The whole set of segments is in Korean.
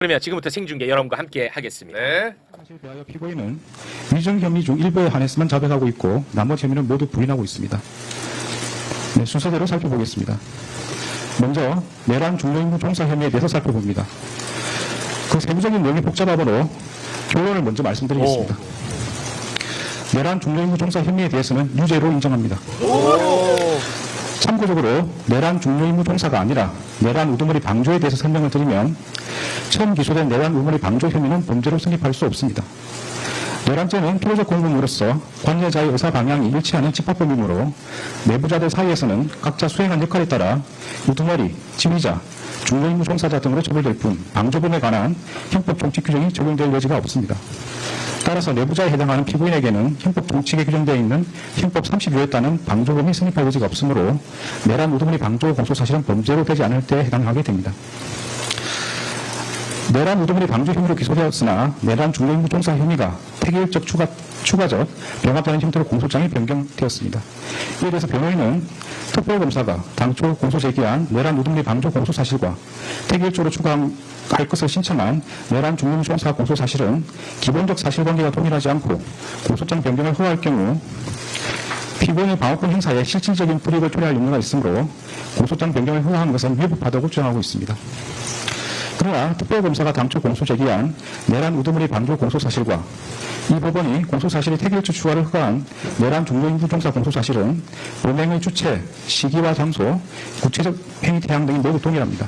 그러면 지금부터 생중계 여러분과 함께 하겠습니다. 네. 사실 대하여 피고인은 위정 혐의 중 일부에 한해서만 자백하고 있고 나머지 혐의는 모두 부인하고 있습니다. 네, 순서대로 살펴보겠습니다. 먼저 내란 중요임무 종사 혐의에 대해서 살펴봅니다. 그 세부적인 내용이 복잡하므로 결론을 먼저 말씀드리겠습니다. 내란 중요임무 종사 혐의에 대해서는 유죄로 인정합니다. 참고적으로 내란 중요임무 종사가 아니라 내란 우두머리 방조에 대해서 설명을 드리면 처음 기소된 내란 우두머리 방조 혐의는 범죄로 성립할 수 없습니다. 내란죄는 피고적 공범으로서 관여자의 의사 방향이 일치하는 집합범이므로 내부자들 사이에서는 각자 수행한 역할에 따라 우두머리, 지휘자, 중요임무 종사자 등으로 처벌될 뿐 방조범에 관한 형법 종칙 규정이 적용될 여지가 없습니다. 따라서 내부자에 해당하는 피고인에게는 형법 종칙에 규정되어 있는 형법 32호에 따른 방조범이 성립할 여지가 없으므로 내란 우두머리 방조 공소사실은 범죄로 되지 않을 때 해당하게 됩니다. 내란 우두머리 방조 혐의로 기소되었으나 내란 중요임무 종사 혐의가 태계일적 추가적 병합되는 형태로 공소장이 변경되었습니다. 이에 대해서 변호인은 특별검사가 당초 공소 제기한 내란 우두머리 방조 공소사실과 태계일적으로 추가할 것을 신청한 내란 중요임무 종사 공소사실은 기본적 사실관계가 동일하지 않고 공소장 변경을 허가할 경우 피고인의 방어권 행사에 실질적인 불이익을 초래할 염려가 있으므로 공소장 변경을 허가한 것은 위법하다고 주장하고 있습니다. 그러나 특별검사가 당초 공소 제기한 내란 우두머리 방조 공소사실과 이 법원이 공소사실의 태계일적 추가를 허가한 내란 중요임무 종사 공소사실은 범행의 주체, 시기와 장소, 구체적 행위 태양 등이 모두 동일합니다.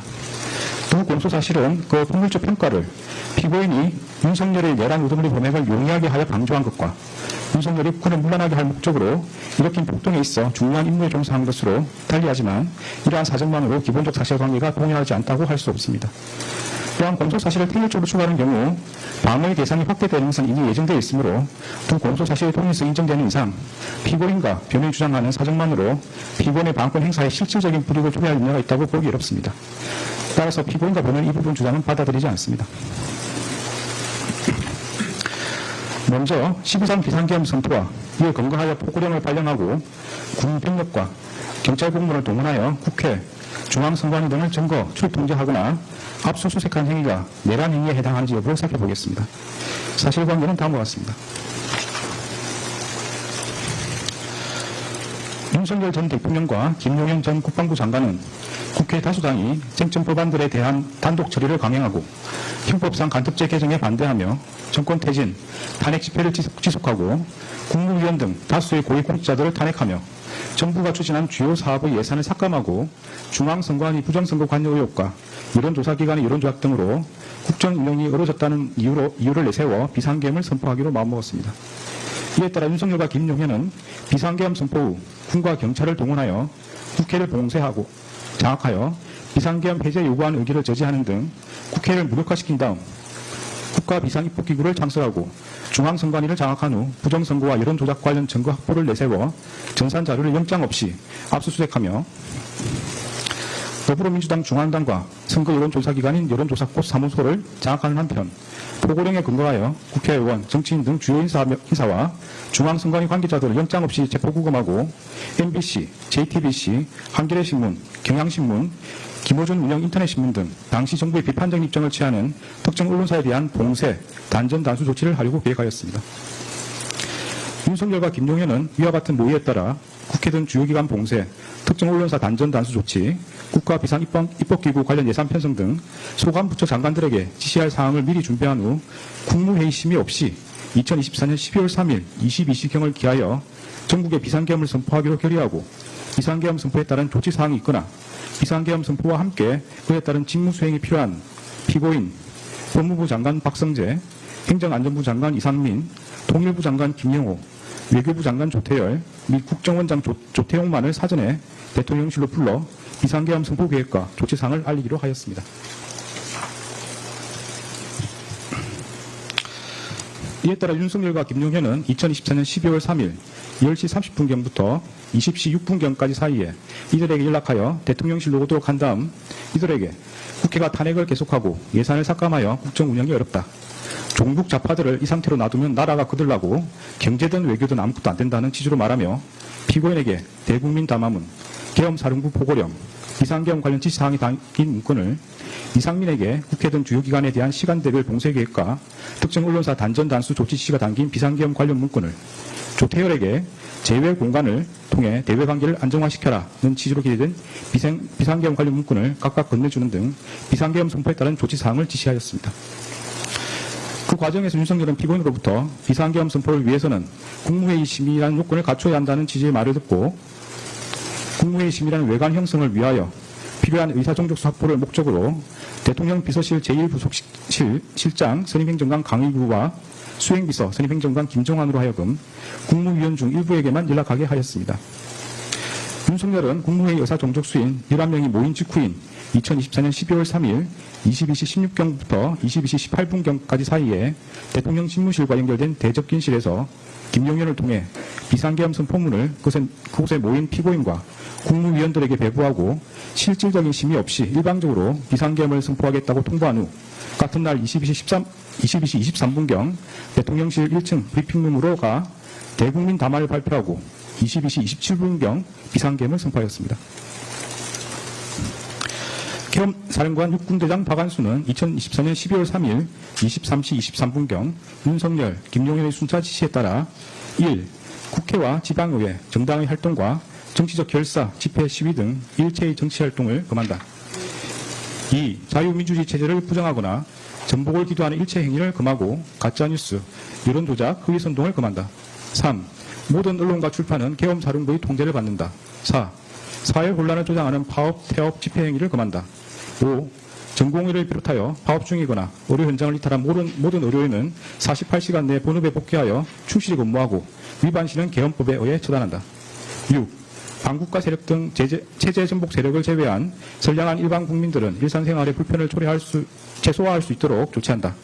두 공소사실은 그 법률적 평가를 피고인이 윤석열의 내란 우두머리 범행을 용이하게 하여 방조한 것과 윤석열이 국군을 물러나게 할 목적으로 일으킨 폭동에 있어 중요한 임무에 종사한 것으로 달리하지만 이러한 사정만으로 기본적 사실관계가 동일하지 않다고 할 수 없습니다. 또한 공소사실을 태계일적으로 추가하는 경우 방어의 대상이 확대되는 것은 이미 예정되어 있으므로 두 공소사실의 동일성이 인정되는 이상 피고인과 변호인이 주장하는 사정만으로 피고인의 방어권 행사에 실질적인 불이익을 초래할 염려가 있다고 보기 어렵습니다. 따라서 피고인과 변호인은 이 부분 주장은 받아들이지 않습니다. 먼저 12.3 비상계엄 선포와 이에 근거하여 포고령을 발령하고 군병력과 경찰 공무원을 동원하여 국회, 중앙선관위 등을 점거, 출통제하거나 압수수색한 행위가 내란 행위에 해당하는지 여부를 살펴보겠습니다. 사실관계는 다음과 같습니다. 윤석열 전 대통령과 김용현 전 국방부 장관은 국회 다수당이 쟁점 법안들에 대한 단독 처리를 강행하고 형법상 간접제 개정에 반대하며 정권 퇴진, 탄핵 집회를 지속하고 국무위원 등 다수의 고위 공직자들을 탄핵하며 정부가 추진한 주요 사업의 예산을 삭감하고 중앙선관위 부정선거 관여 의혹과 여론조사기관의 여론조작 등으로 국정 운영이 어려졌다는 이유를 내세워 비상계엄을 선포하기로 마음먹었습니다. 이에 따라 윤석열과 김용현은 비상계엄 선포 후 군과 경찰을 동원하여 국회를 봉쇄하고 장악하여 비상계엄 해제 요구안 의결을 저지하는 등 국회를 무력화시킨 다음 국가비상입법기구를 창설하고 중앙선관위를 장악한 후 부정선거와 여론조작 관련 증거 확보를 내세워 전산자료를 영장 없이 압수수색하며 더불어민주당 중앙당과 선거 여론조사기관인 여론조사꽃 사무소를 장악하는 한편 포고령에 근거하여 국회의원, 정치인 등 주요 인사와 중앙선관위 관계자들을 영장 없이 체포구금하고 MBC, JTBC, 한겨레신문, 경향신문, 김어준 운영 인터넷신문 등 당시 정부의 비판적 입장을 취하는 특정 언론사에 대한 봉쇄, 단전 단수 조치를 하려고 계획하였습니다. 윤석열과 김용현은 위와 같은 모의에 따라 국회 등 주요 기관 봉쇄, 특정 언론사 단전 단수 조치, 국가 비상입법기구 관련 예산 편성 등 소관 부처 장관들에게 지시할 사항을 미리 준비한 후 국무회의 심의 없이 2024년 12월 3일 22시경을 기하여 전국에 비상계엄을 선포하기로 결의하고 비상계엄 선포에 따른 조치사항이 있거나 비상계엄 선포와 함께 그에 따른 직무수행이 필요한 피고인, 법무부 장관 박성재, 행정안전부 장관 이상민, 통일부 장관 김영호, 외교부 장관 조태열 및 국정원장 조태용만을 사전에 대통령실로 불러 비상계엄 선포 계획과 조치사항을 알리기로 하였습니다. 이에 따라 윤석열과 김용현은 2024년 12월 3일 10시 30분경부터 20시 6분경까지 사이에 이들에게 연락하여 대통령실로 오도록 한 다음 이들에게 국회가 탄핵을 계속하고 예산을 삭감하여 국정 운영이 어렵다. 종북 좌파들을 이 상태로 놔두면 나라가 거들나고 경제든 외교든 아무것도 안 된다는 취지로 말하며 피고인에게 대국민 담화문, 계엄사령부 포고령, 비상계엄 관련 지시사항이 담긴 문건을 이상민에게 국회 등 주요 기관에 대한 시간대별 봉쇄계획과 특정 언론사 단전 단수 조치 지시가 담긴 비상계엄 관련 문건을 조태열에게 제외 공간을 통해 대외 관계를 안정화시켜라는 취지로 기재된 비상계엄 관련 문건을 각각 건네주는 등 비상계엄 선포에 따른 조치사항을 지시하였습니다. 그 과정에서 윤석열은 피고인으로부터 비상계엄 선포를 위해서는 국무회의 심의라는 요건을 갖춰야 한다는 취지의 말을 듣고 국무회의 심의라는 외관 형성을 위하여 필요한 의사정족수 확보를 목적으로 대통령 비서실 제1부속실장 선임행정관 강의구와 수행비서 선임행정관 김정환으로 하여금 국무위원 중 일부에게만 연락하게 하였습니다. 윤석열은 국무회의 의사정족수인 11명이 모인 직후인 2024년 12월 3일 22시 16경부터 22시 18분경까지 사이에 대통령 집무실과 연결된 대접견실에서 김용현을 통해 비상계엄 선포문을 그곳에 모인 피고인과 국무위원들에게 배부하고 실질적인 심의 없이 일방적으로 비상계엄을 선포하겠다고 통보한 후 같은 날 22시 23분경 대통령실 1층 브리핑룸으로 가 대국민 담화를 발표하고 22시 27분경 비상계엄을 선포하였습니다. 계엄 사령관 육군대장 박안수는 2024년 12월 3일 23시 23분경 윤석열, 김용현의 순차 지시에 따라 1. 국회와 지방의회, 정당의 활동과 정치적 결사, 집회, 시위 등 일체의 정치활동을 금한다. 2. 자유민주주의 체제를 부정하거나 전복을 기도하는 일체 행위를 금하고 가짜뉴스, 여론조작, 허위선동을 금한다. 3. 모든 언론과 출판은 계엄사령부의 통제를 받는다. 4. 사회 혼란을 조장하는 파업, 태업, 집회 행위를 금한다. 5. 전공의를 비롯하여 파업 중이거나 의료 현장을 이탈한 모든 의료인은 48시간 내 본업에 복귀하여 충실히 근무하고 위반 시는 계엄법에 의해 처단한다. 6. 반국가 세력 등 체제 전복 세력을 제외한 선량한 일반 국민들은 일상생활의 불편을 최소화할 수 있도록 조치한다.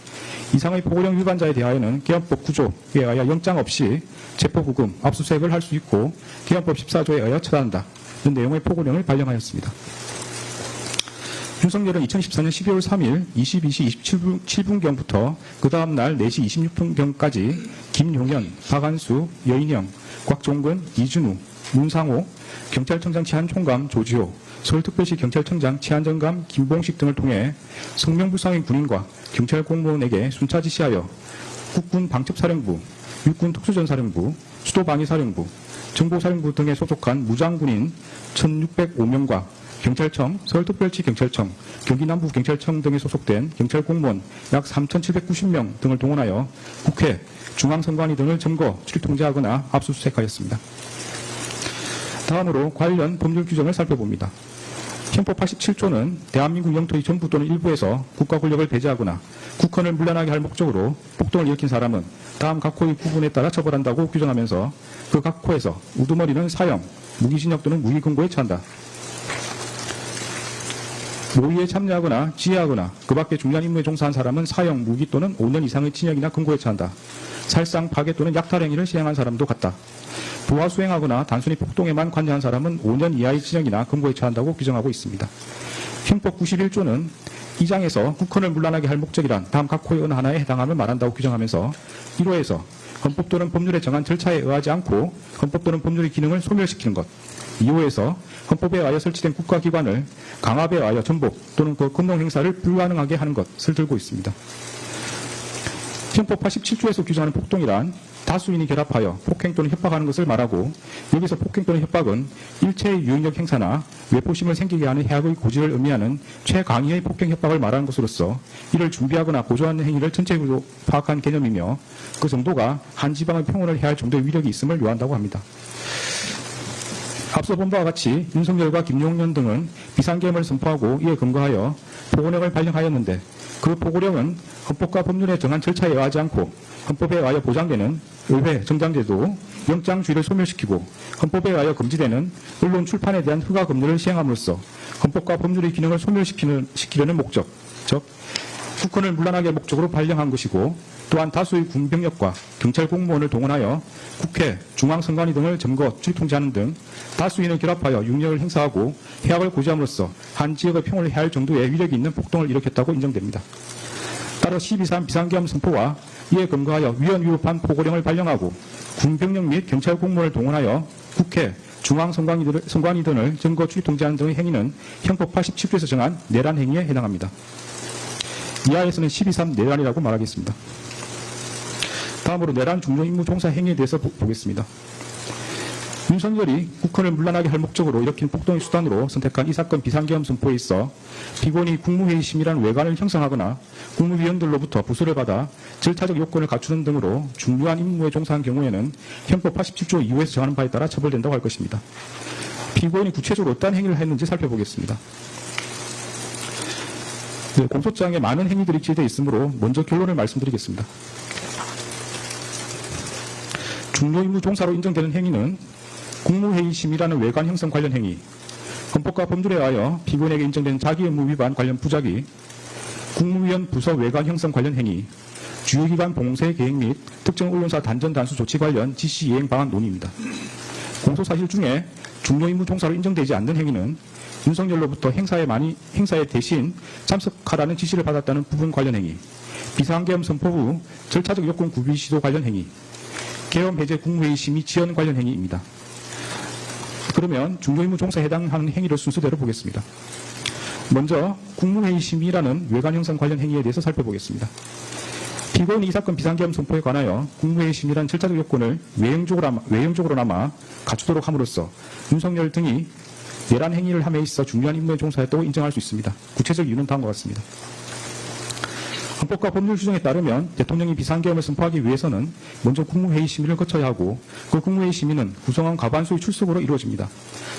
이상의 포고령 위반자에 대하여는 계엄법 9조에 의하여 영장 없이 체포구금, 압수수색을 할 수 있고 계엄법 14조에 의하여 처단한다. 는 내용의 포고령을 발령하였습니다. 윤석열은 2014년 12월 3일 22시 27분경부터 그 다음 날 4시 26분경까지 김용현, 박안수, 여인영, 곽종근, 이준우, 문상호, 경찰청장 치안총감 조지호, 서울특별시 경찰청장 치안정감 김봉식 등을 통해 성명불상인 군인과 경찰 공무원에게 순차 지시하여 국군 방첩사령부, 육군 특수전사령부, 수도방위사령부, 정보사령부 등에 소속한 무장군인 1,605명과 경찰청, 서울특별시 경찰청, 경기남부경찰청 등에 소속된 경찰 공무원 약 3,790명 등을 동원하여 국회, 중앙선관위 등을 점거, 출통제하거나 압수수색하였습니다. 다음으로 관련 법률 규정을 살펴봅니다. 헌법 87조는 대한민국 영토의 전부 또는 일부에서 국가 권력을 배제하거나 국헌을 문란하게 할 목적으로 폭동을 일으킨 사람은 다음 각호의 구분에 따라 처벌한다고 규정하면서 그 각호에서 우두머리는 사형, 무기징역 또는 무기금고에 처한다. 모의에 참여하거나 지휘하거나 그 밖에 중요한 임무에 종사한 사람은 사형, 무기 또는 5년 이상의 징역이나 금고에 처한다. 살상, 파괴 또는 약탈 행위를 시행한 사람도 같다. 부하 수행하거나 단순히 폭동에만 관여한 사람은 5년 이하의 징역이나 금고에 처한다고 규정하고 있습니다. 헌법 91조는 이 장에서 국헌을 문란하게 할 목적이란 다음 각호의 어느 하나에 해당함을 말한다고 규정하면서 1호에서 헌법 또는 법률에 정한 절차에 의하지 않고 헌법 또는 법률의 기능을 소멸시키는 것, 2호에서 헌법에 의하여 설치된 국가기관을 강압에 의하여 전복 또는 그 권능 행사를 불가능하게 하는 것을 들고 있습니다. 헌법 87조에서 규정하는 폭동이란 다수인이 결합하여 폭행 또는 협박하는 것을 말하고 여기서 폭행 또는 협박은 일체의 유형적 행사나 외포심을 생기게 하는 해악의 고지를 의미하는 최강의의 폭행 협박을 말하는 것으로서 이를 준비하거나 고조하는 행위를 전체적으로 파악한 개념이며 그 정도가 한 지방의 평온을 해할 정도의 위력이 있음을 요한다고 합니다. 앞서 본 바와 같이 윤석열과 김용현 등은 비상계엄을 선포하고 이에 근거하여 포고령을 발령하였는데 그 포고령은 헌법과 법률에 정한 절차에 의하지 않고 헌법에 의하여 보장되는 의회, 정당제도, 영장주의를 소멸시키고 헌법에 의하여 금지되는 언론 출판에 대한 허가 금지를 시행함으로써 헌법과 법률의 기능을 소멸시키려는 목적, 즉 국헌을 문란하게 목적으로 발령한 것이고 또한 다수의 군병력과 경찰 공무원을 동원하여 국회, 중앙선관위 등을 점거, 출통제하는 등 다수인을 결합하여 육력을 행사하고 해악을 고지함으로써 한 지역의 평온을 해할 정도의 위력이 있는 폭동을 일으켰다고 인정됩니다. 따라 12.3 비상계엄 선포와 이에 근거하여 위헌 위법한 포고령을 발령하고 군병력 및 경찰 공무원을 동원하여 국회, 중앙선관위원을 증거 출입 통제하는 등의 행위는 형법 87조에서 정한 내란 행위에 해당합니다. 이하에서는 12.3 내란이라고 말하겠습니다. 다음으로 내란 중요 임무 종사 행위에 대해서 보겠습니다. 윤석열이 국헌을 문란하게 할 목적으로 일으킨 폭동의 수단으로 선택한 이 사건 비상계엄 선포에 있어 피고인이 국무회의 심의라는 외관을 형성하거나 국무위원들로부터 부수를 받아 절차적 요건을 갖추는 등으로 중요한 임무에 종사한 경우에는 형법 87조 2호에서 정하는 바에 따라 처벌된다고 할 것입니다. 피고인이 구체적으로 어떤 행위를 했는지 살펴보겠습니다. 네, 공소장에 많은 행위들이 기재되어 있으므로 먼저 결론을 말씀드리겠습니다. 중요 임무 종사로 인정되는 행위는 국무회의 심의라는 외관 형성 관련 행위, 헌법과 법률에 의하여 피고인에게 인정된 자기 의무 위반 관련 부작위, 국무위원 부서 외관 형성 관련 행위, 주요기관 봉쇄 계획 및 특정 언론사 단전 단수 조치 관련 지시 이행 방안 논의입니다. 공소사실 중에 중요 임무 종사로 인정되지 않는 행위는 윤석열로부터 행사에 대신 참석하라는 지시를 받았다는 부분 관련 행위, 비상계엄 선포 후 절차적 요건 구비 시도 관련 행위, 계엄 해제 국무회의 심의 지연 관련 행위입니다. 그러면 중요임무 종사에 해당하는 행위를 순서대로 보겠습니다. 먼저 국무회의 심의라는 외관 형성 관련 행위에 대해서 살펴보겠습니다. 피고인이 이 사건 비상계엄 선포에 관하여 국무회의 심의라는 절차적 요건을 외형적으로나마 갖추도록 함으로써 윤석열 등이 내란 행위를 함에 있어 중요한 임무에 종사했다고 인정할 수 있습니다. 구체적 이유는 다음과 같습니다. 헌법과 법률 규정에 따르면 대통령이 비상계엄을 선포하기 위해서는 먼저 국무회의 심의를 거쳐야 하고 그 국무회의 심의는 구성원 과반수의 출석으로 이루어집니다.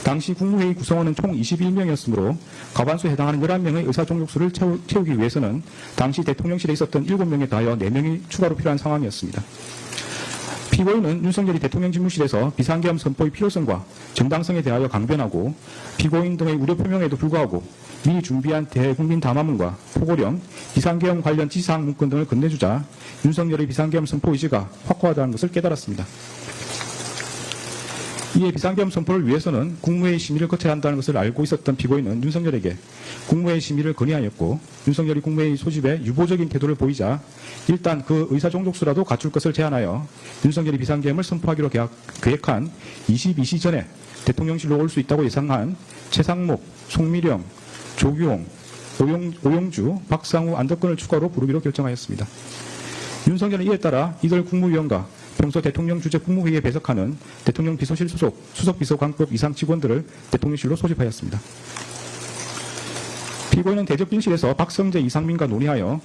당시 국무회의 구성원은 총 21명이었으므로 과반수에 해당하는 11명의 의사종족수를 채우기 위해서는 당시 대통령실에 있었던 7명에 더하여 4명이 추가로 필요한 상황이었습니다. 피고인은 윤석열이 대통령 집무실에서 비상계엄 선포의 필요성과 정당성에 대하여 강변하고 피고인 등의 우려 표명에도 불구하고 미리 준비한 대국민 담화문과 포고령, 비상계엄 관련 지시사항 문건 등을 건네주자 윤석열의 비상계엄 선포 의지가 확고하다는 것을 깨달았습니다. 이에 비상계엄 선포를 위해서는 국무회의 심의를 거쳐야 한다는 것을 알고 있었던 피고인은 윤석열에게 국무회의 심의를 건의하였고 윤석열이 국무회의 소집에 유보적인 태도를 보이자 일단 그 의사종족수라도 갖출 것을 제안하여 윤석열이 비상계엄을 선포하기로 계획한 22시 전에 대통령실로 올 수 있다고 예상한 최상목, 송미령, 조규홍, 오영주, 박상우, 안덕근을 추가로 부르기로 결정하였습니다. 윤석열은 이에 따라 이들 국무위원과 평소 대통령 주재 국무회의에 배석하는 대통령 비서실 소속 수석비서관급 이상 직원들을 대통령실로 소집하였습니다. 피고인은 대접빈실에서 박성재, 이상민과 논의하여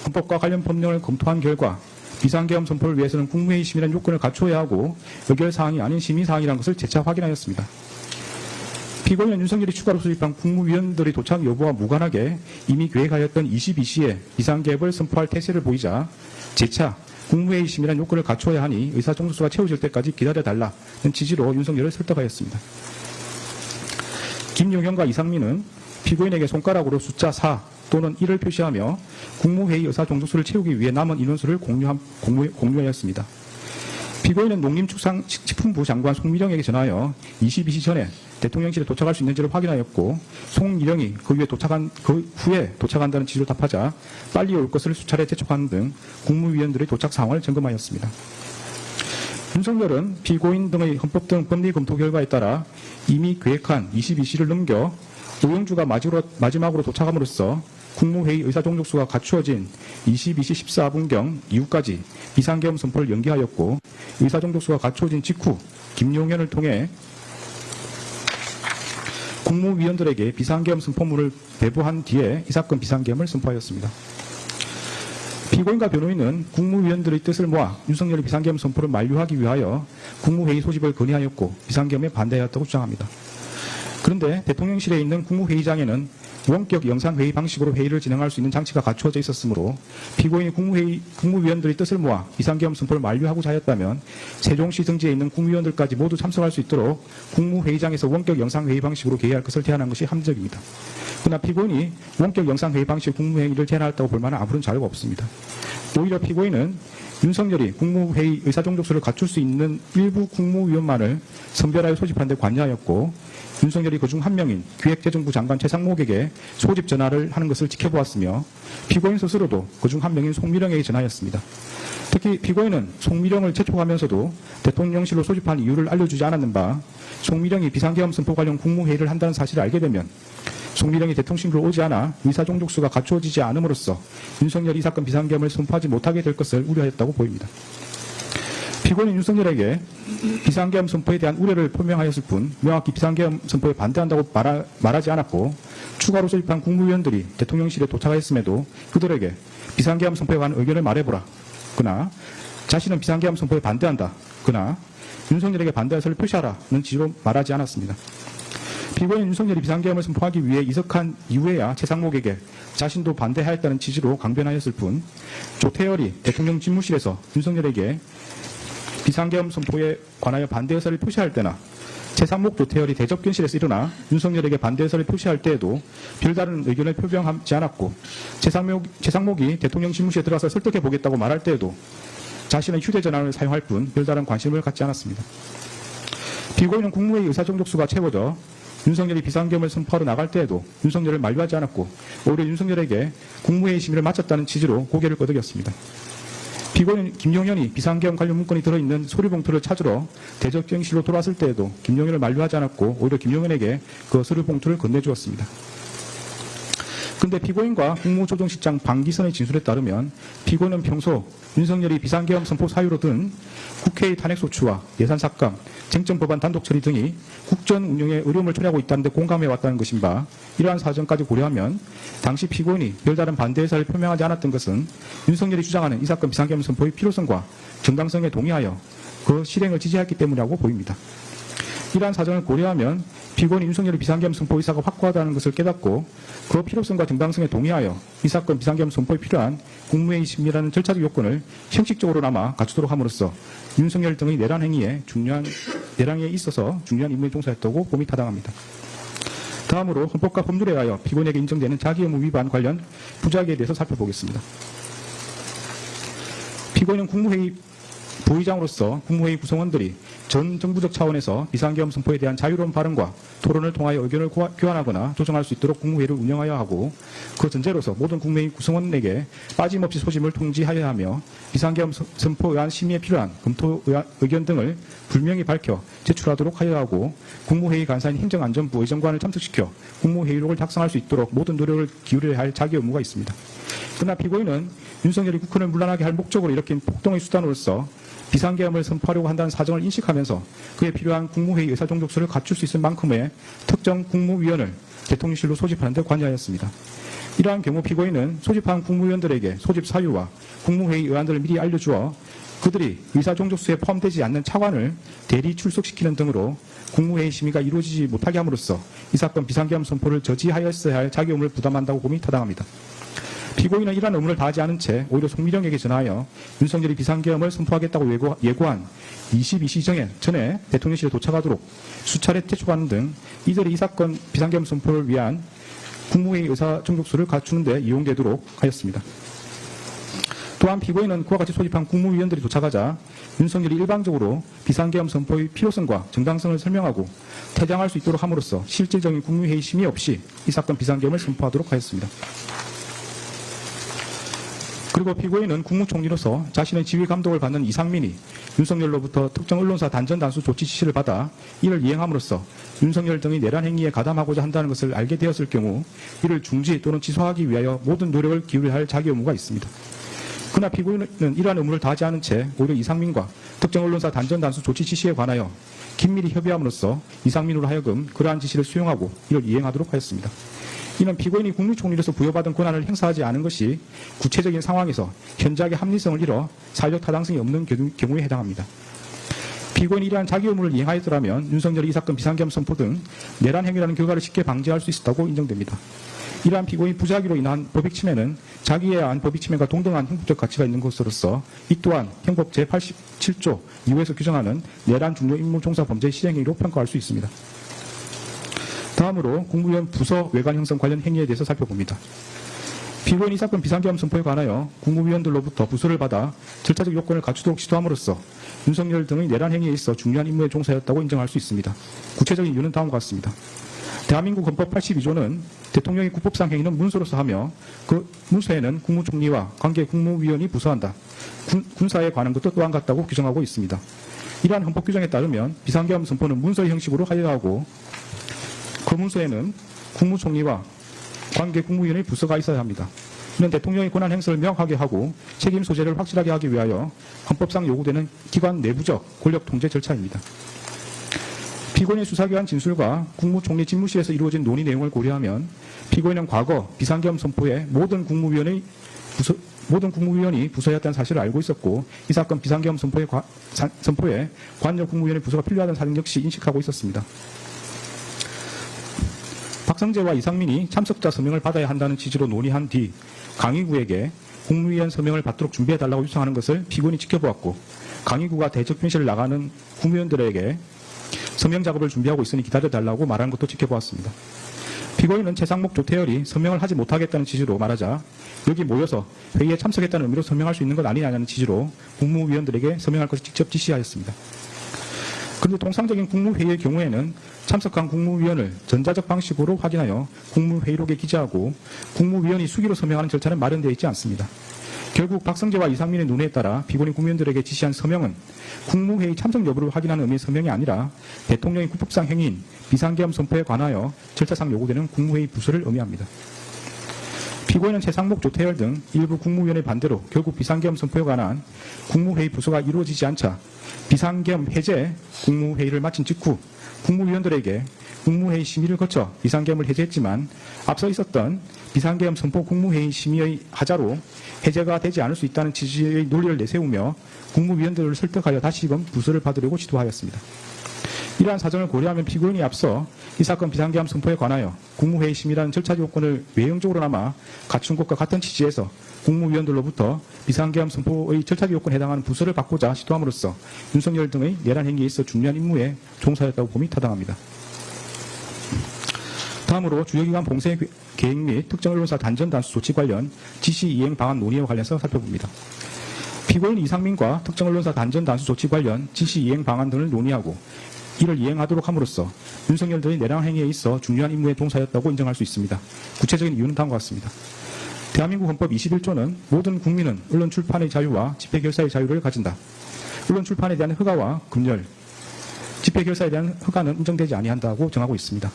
헌법과 관련 법령을 검토한 결과 비상계엄 선포를 위해서는 국무회의 심의라는 요건을 갖추어야 하고 의결사항이 아닌 심의사항이라는 것을 재차 확인하였습니다. 피고인은 윤석열이 추가로 소집한 국무위원들의 도착 여부와 무관하게 이미 계획하였던 22시에 비상계엄을 선포할 태세를 보이자 재차 국무회의 심의라는 요건을 갖추어야 하니 의사종족수가 채워질 때까지 기다려달라는 취지로 윤석열을 설득하였습니다. 김용현과 이상민은 피고인에게 손가락으로 숫자 4 또는 1을 표시하며 국무회의 의사종족수를 채우기 위해 남은 인원수를 공유하였습니다. 피고인은 농림축산식품부 장관 송미령에게 전하여 22시 전에 대통령실에 도착할 수 있는지를 확인하였고 송미령이 그 후에 도착한다는 취지로 답하자 빨리 올 것을 수차례 재촉하는 등 국무위원들의 도착 상황을 점검하였습니다. 윤석열은 피고인 등의 헌법 등 법리 검토 결과에 따라 이미 계획한 22시를 넘겨 오영주가 마지막으로 도착함으로써 국무회의 의사종족수가 갖추어진 22시 14분경 이후까지 비상계엄 선포를 연기하였고 의사종족수가 갖추어진 직후 김용현을 통해 국무위원들에게 비상계엄 선포문을 배부한 뒤에 이 사건 비상계엄을 선포하였습니다. 피고인과 변호인은 국무위원들의 뜻을 모아 윤석열이 비상계엄 선포를 만료하기 위하여 국무회의 소집을 건의하였고 비상계엄에 반대하였다고 주장합니다. 그런데 대통령실에 있는 국무회의장에는 원격 영상회의 방식으로 회의를 진행할 수 있는 장치가 갖추어져 있었으므로 피고인이 국무위원들의 뜻을 모아 비상계엄 선포를 만료하고자 하였다면 세종시 등지에 있는 국무위원들까지 모두 참석할 수 있도록 국무회의장에서 원격 영상회의 방식으로 개의할 것을 제안한 것이 합리적입니다. 그러나 피고인이 원격 영상회의 방식 국무회의를 제안했다고 볼 만한 아무런 자료가 없습니다. 오히려 피고인은 윤석열이 국무회의 의사종족수를 갖출 수 있는 일부 국무위원만을 선별하여 소집하는 데 관여하였고 윤석열이 그중 한 명인 기획재정부 장관 최상목에게 소집 전화를 하는 것을 지켜보았으며 피고인 스스로도 그중 한 명인 송미령에게 전화했습니다. 특히 피고인은 송미령을 재촉하면서도 대통령실로 소집한 이유를 알려주지 않았는 바 송미령이 비상계엄 선포 관련 국무회의를 한다는 사실을 알게 되면 송미령이 대통령실로 오지 않아 의사종족수가 갖추어지지 않음으로써 윤석열이 이 사건 비상계엄을 선포하지 못하게 될 것을 우려했다고 보입니다. 피고인은 윤석열에게 비상계엄 선포에 대한 우려를 표명하였을 뿐 명확히 비상계엄 선포에 반대한다고 말하지 않았고 추가로 소집한 국무위원들이 대통령실에 도착하였음에도 그들에게 비상계엄 선포에 관한 의견을 말해보라. 그러나 자신은 비상계엄 선포에 반대한다. 그러나 윤석열에게 반대 의사를 표시하라는 취지로 말하지 않았습니다. 피고인 윤석열이 비상계엄을 선포하기 위해 이석한 이후에야 최상목에게 자신도 반대하였다는 취지로 강변하였을 뿐 조태열이 대통령 집무실에서 윤석열에게 비상계엄 선포에 관하여 반대 의사를 표시할 때나 최상목 조태열이 대접견실에서 일어나 윤석열에게 반대 의사를 표시할 때에도 별다른 의견을 표명하지 않았고 최상목이 대통령 집무실에 들어가서 설득해보겠다고 말할 때에도 자신의 휴대전화를 사용할 뿐 별다른 관심을 갖지 않았습니다. 피고인은 국무회의 의사종족수가 채워져 윤석열이 비상계엄을 선포하러 나갈 때에도 윤석열을 만류하지 않았고 오히려 윤석열에게 국무회의 심의를 마쳤다는 취지로 고개를 끄덕였습니다. 피고인 김용현이 비상계엄 관련 문건이 들어있는 서류봉투를 찾으러 대접경실로 돌아왔을 때에도 김용현을 만류하지 않았고 오히려 김용현에게 그 서류봉투를 건네주었습니다. 그런데 피고인과 국무조정실장 방기선의 진술에 따르면 피고인은 평소 윤석열이 비상계엄 선포 사유로 든 국회의 탄핵소추와 예산삭감, 쟁점법안 단독처리 등이 국정 운영에 어려움을 초래하고 있다는 데 공감해왔다는 것인 바 이러한 사정까지 고려하면 당시 피고인이 별다른 반대 의사를 표명하지 않았던 것은 윤석열이 주장하는 이 사건 비상계엄 선포의 필요성과 정당성에 동의하여 그 실행을 지지했기 때문이라고 보입니다. 이러한 사정을 고려하면 피고인이 윤석열의 비상계엄 선포 의사가 확고하다는 것을 깨닫고 그 필요성과 정당성에 동의하여 이 사건 비상계엄 선포에 필요한 국무회의 심의라는 절차적 요건을 형식적으로나마 갖추도록 함으로써 윤석열 등의 내란 행위에 있어서 중요한 임무에 종사했다고 봄이 타당합니다. 다음으로 헌법과 법률에 의하여 피고인에게 인정되는 자기의무 위반 관련 부작위에 대해서 살펴보겠습니다. 피고인은 국무회의 부의장으로서 국무회의 구성원들이 전 정부적 차원에서 비상계엄 선포에 대한 자유로운 발언과 토론을 통하여 의견을 교환하거나 조정할 수 있도록 국무회의를 운영하여야 하고 그 전제로서 모든 국무회의 구성원에게 빠짐없이 소집을 통지하여야 하며 비상계엄 선포 의안 심의에 필요한 검토 의견 등을 분명히 밝혀 제출하도록 하여야 하고 국무회의 간사인 행정안전부 의정관을 참석시켜 국무회의록을 작성할 수 있도록 모든 노력을 기울여야 할 자기 의무가 있습니다. 그러나 피고인은 윤석열이 국헌을 문란하게 할 목적으로 일으킨 폭동의 수단으로서 비상계엄을 선포하려고 한다는 사정을 인식하면서 그에 필요한 국무회의 의사종족수를 갖출 수 있을 만큼의 특정 국무위원을 대통령실로 소집하는 데 관여하였습니다. 이러한 경우 피고인은 소집한 국무위원들에게 소집 사유와 국무회의 의안들을 미리 알려주어 그들이 의사종족수에 포함되지 않는 차관을 대리 출석시키는 등으로 국무회의 심의가 이루어지지 못하게 함으로써 이 사건 비상계엄 선포를 저지하였어야 할 자기 의무를 부담한다고 봄이 타당합니다. 피고인은 이러한 의무를 다하지 않은 채 오히려 송미령에게 전하여 윤석열이 비상계엄을 선포하겠다고 예고한 22시 전에 대통령실에 도착하도록 수차례 재촉하는 등 이들이 이 사건 비상계엄 선포를 위한 국무회의 의사종족수를 갖추는 데 이용되도록 하였습니다. 또한 피고인은 그와 같이 소집한 국무위원들이 도착하자 윤석열이 일방적으로 비상계엄 선포의 필요성과 정당성을 설명하고 퇴장할 수 있도록 함으로써 실질적인 국무회의 심의 없이 이 사건 비상계엄을 선포하도록 하였습니다. 그리고 피고인은 국무총리로서 자신의 지휘 감독을 받는 이상민이 윤석열로부터 특정 언론사 단전 단수 조치 지시를 받아 이를 이행함으로써 윤석열 등의 내란 행위에 가담하고자 한다는 것을 알게 되었을 경우 이를 중지 또는 취소하기 위하여 모든 노력을 기울여야 할 자기 의무가 있습니다. 그러나 피고인은 이러한 의무를 다하지 않은 채 오히려 이상민과 특정 언론사 단전 단수 조치 지시에 관하여 긴밀히 협의함으로써 이상민으로 하여금 그러한 지시를 수용하고 이를 이행하도록 하였습니다. 이는 피고인이 국무총리로서 부여받은 권한을 행사하지 않은 것이 구체적인 상황에서 현저하게 합리성을 잃어 사회적 타당성이 없는 경우에 해당합니다. 피고인이 이러한 자기 의무를 이행하였더라면 윤석열이 이 사건 비상계엄 선포 등 내란 행위라는 결과를 쉽게 방지할 수 있었다고 인정됩니다. 이러한 피고인 부작위로 인한 법익 침해는 자기에 의한 법익 침해가 동등한 형법적 가치가 있는 것으로서 이 또한 형법 제87조 2호에서 규정하는 내란 중요 임무 종사 범죄 실행행위로 평가할 수 있습니다. 다음으로 국무위원 부서 외관 형성 관련 행위에 대해서 살펴봅니다. 피고인이 이 사건 비상계엄 선포에 관하여 국무위원들로부터 부서를 받아 절차적 요건을 갖추도록 시도함으로써 윤석열 등의 내란 행위에 있어 중요한 임무에 종사했다고 인정할 수 있습니다. 구체적인 이유는 다음과 같습니다. 대한민국 헌법 82조는 대통령의 국법상 행위는 문서로서 하며 그 문서에는 국무총리와 관계 국무위원이 부서한다. 군사에 관한 것도 또한 같다고 규정하고 있습니다. 이러한 헌법 규정에 따르면 비상계엄 선포는 문서의 형식으로 하여야 하고 그 문서에는 국무총리와 관계 국무위원의 부서가 있어야 합니다. 이는 대통령의 권한 행사를 명확하게 하고 책임 소재를 확실하게 하기 위하여 헌법상 요구되는 기관 내부적 권력 통제 절차입니다. 피고인의 수사기관 진술과 국무총리 집무실에서 이루어진 논의 내용을 고려하면 피고인은 과거 비상계엄 선포에 모든 국무위원이 부서였다는 사실을 알고 있었고 이 사건 비상계엄 선포에 관여 국무위원의 부서가 필요하다는 사실 역시 인식하고 있었습니다. 박성재와 이상민이 참석자 서명을 받아야 한다는 취지로 논의한 뒤 강의구에게 국무위원 서명을 받도록 준비해달라고 요청하는 것을 피고인이 지켜보았고 강의구가 대적변실을 나가는 국무위원들에게 서명 작업을 준비하고 있으니 기다려달라고 말하는 것도 지켜보았습니다. 피고인은 최상목 조태열이 서명을 하지 못하겠다는 취지로 말하자 여기 모여서 회의에 참석했다는 의미로 서명할 수 있는 것 아니냐는 취지로 국무위원들에게 서명할 것을 직접 지시하였습니다. 그런데 통상적인 국무회의의 경우에는 참석한 국무위원을 전자적 방식으로 확인하여 국무회의록에 기재하고 국무위원이 수기로 서명하는 절차는 마련되어 있지 않습니다. 결국 박성재와 이상민의 논의에 따라 피고인 국무위원들에게 지시한 서명은 국무회의 참석 여부를 확인하는 의미의 서명이 아니라 대통령의 국법상 행위인 비상계엄 선포에 관하여 절차상 요구되는 국무회의 부서를 의미합니다. 피고인은 최상목, 조태열 등 일부 국무위원의 반대로 결국 비상계엄 선포에 관한 국무회의 부서가 이루어지지 않자 비상계엄 해제 국무회의를 마친 직후 국무위원들에게 국무회의 심의를 거쳐 비상계엄을 해제했지만 앞서 있었던 비상계엄 선포 국무회의 심의의 하자로 해제가 되지 않을 수 있다는 취지의 논리를 내세우며 국무위원들을 설득하여 다시금 부서를 받으려고 시도하였습니다. 이러한 사정을 고려하면 피고인이 앞서 이 사건 비상계엄 선포에 관하여 국무회의 심의라는 절차 요건을 외형적으로나마 갖춘 것과 같은 취지에서 국무위원들로부터 비상계엄 선포의 절차 요건에 해당하는 부서를 받고자 시도함으로써 윤석열 등의 내란 행위에 있어 중요한 임무에 종사했다고 봄이 타당합니다. 다음으로 주요기관 봉쇄 계획 및 특정 언론사 단전 단수 조치 관련 지시 이행 방안 논의와 관련해서 살펴봅니다. 피고인 이상민과 특정 언론사 단전 단수 조치 관련 지시 이행 방안 등을 논의하고 이를 이행하도록 함으로써 윤석열 등의 내란 행위에 있어 중요한 임무에 종사했다고 인정할 수 있습니다. 구체적인 이유는 다음과 같습니다. 대한민국 헌법 21조는 모든 국민은 언론 출판의 자유와 집회 결사의 자유를 가진다. 언론 출판에 대한 허가와 검열, 집회 결사에 대한 허가는 인정되지 아니한다고 정하고 있습니다.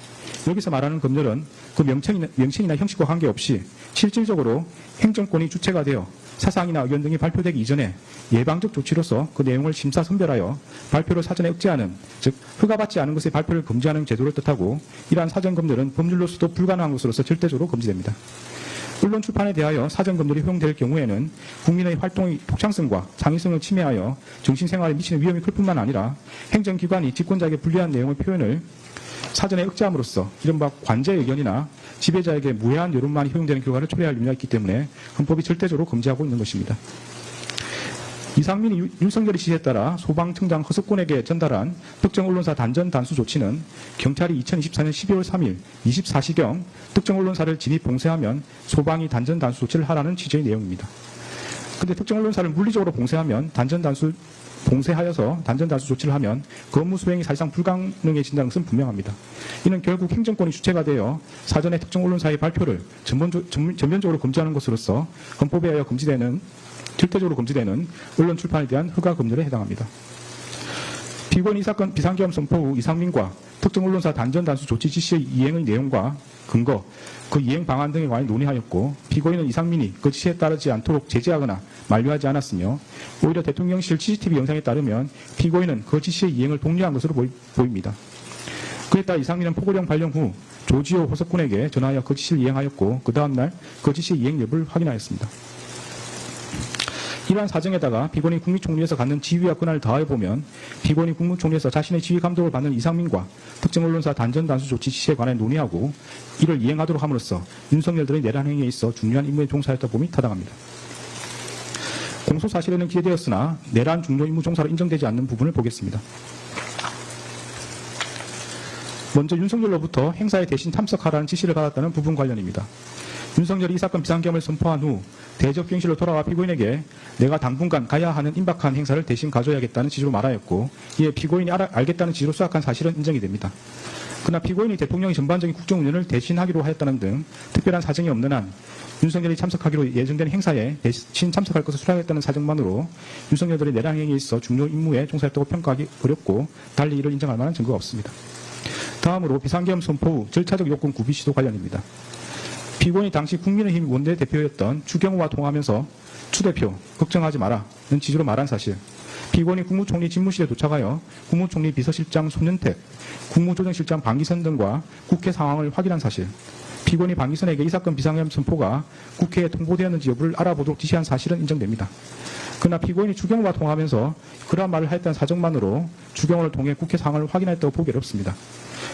여기서 말하는 검열은 그 명칭이나 형식과 관계없이 실질적으로 행정권이 주체가 되어 사상이나 의견 등이 발표되기 이전에 예방적 조치로서 그 내용을 심사 선별하여 발표를 사전에 억제하는, 즉 허가받지 않은 것의 발표를 금지하는 제도를 뜻하고 이러한 사전 검열은 법률로서도 불가능한 것으로서 절대적으로 금지됩니다. 언론 출판에 대하여 사전 검열이 허용될 경우에는 국민의 활동의 독창성과 창의성을 침해하여 정신생활에 미치는 위험이 클 뿐만 아니라 행정기관이 집권자에게 불리한 내용의 표현을 사전에 억제함으로써 이른바 관제 의견이나 지배자에게 무해한 여론만이 허용되는 결과를 초래할 우려가 있기 때문에 헌법이 절대적으로 금지하고 있는 것입니다. 이상민이 윤석열의 지시에 따라 소방청장 허석곤에게 전달한 특정 언론사 단전 단수 조치는 경찰이 2024년 12월 3일 24시경 특정 언론사를 진입 봉쇄하면 소방이 단전 단수 조치를 하라는 취지의 내용입니다. 그런데 특정 언론사를 물리적으로 봉쇄하여서 단전 단수 조치를 하면 그 업무 수행이 사실상 불가능해진다는 것은 분명합니다. 이는 결국 행정권이 주체가 되어 사전에 특정 언론사의 발표를 전면적으로 금지하는 것으로서 헌법에 의하여 절대적으로 금지되는 언론 출판에 대한 허가 검열에 해당합니다. 피고인이 이 사건 비상계엄 선포 후 이상민과 특정 언론사 단전 단수 조치 지시의 이행의 내용과 근거, 그 이행 방안 등에 관해 논의하였고 피고인은 이상민이 그 지시에 따르지 않도록 제재하거나 만류하지 않았으며 오히려 대통령실 CCTV 영상에 따르면 피고인은 그 지시의 이행을 독려한 것으로 보입니다. 그에 따라 이상민은 포고령 발령 후 조지호 호석군에게 전화하여 그 지시를 이행하였고 그 다음날 그 지시의 이행 여부를 확인하였습니다. 이러한 사정에다가 피고인이 국무총리에서 갖는 지위와 권한을 더해보면 피고인이 국무총리에서 자신의 지휘 감독을 받는 이상민과 특정 언론사 단전 단수 조치 지시에 관해 논의하고 이를 이행하도록 함으로써 윤석열들의 내란 행위에 있어 중요한 임무에 종사했다 봄이 타당합니다. 공소 사실에는 기재되었으나 내란 중요 임무 종사로 인정되지 않는 부분을 보겠습니다. 먼저 윤석열로부터 행사에 대신 참석하라는 지시를 받았다는 부분 관련입니다. 윤석열이 이 사건 비상계엄을 선포한 후 대접경실로 돌아와 피고인에게 내가 당분간 가야 하는 임박한 행사를 대신 가져야겠다는 취지로 말하였고, 이에 피고인이 알겠다는 취지로 수락한 사실은 인정이 됩니다. 그러나 피고인이 대통령이 전반적인 국정운영을 대신하기로 하였다는 등 특별한 사정이 없는 한 윤석열이 참석하기로 예정된 행사에 대신 참석할 것을 수락했다는 사정만으로 윤석열들의 내란 행위에 있어 중요 임무에 종사했다고 평가하기 어렵고, 달리 이를 인정할 만한 증거가 없습니다. 다음으로 비상계엄 선포 후 절차적 요건 구비 시도 관련입니다. 피고인이 당시 국민의힘 원내대표였던 추경호와 통화하면서 추 대표 걱정하지 마라는 취지로 말한 사실, 피고인이 국무총리 집무실에 도착하여 국무총리 비서실장 손윤택, 국무조정실장 방기선 등과 국회 상황을 확인한 사실, 피고인이 방기선에게 이 사건 비상계엄 선포가 국회에 통보되었는지 여부를 알아보도록 지시한 사실은 인정됩니다. 그러나 피고인이 추경호와 통화하면서 그러한 말을 하였다는 사정만으로 추경호를 통해 국회 상황을 확인했다고 보기 어렵습니다.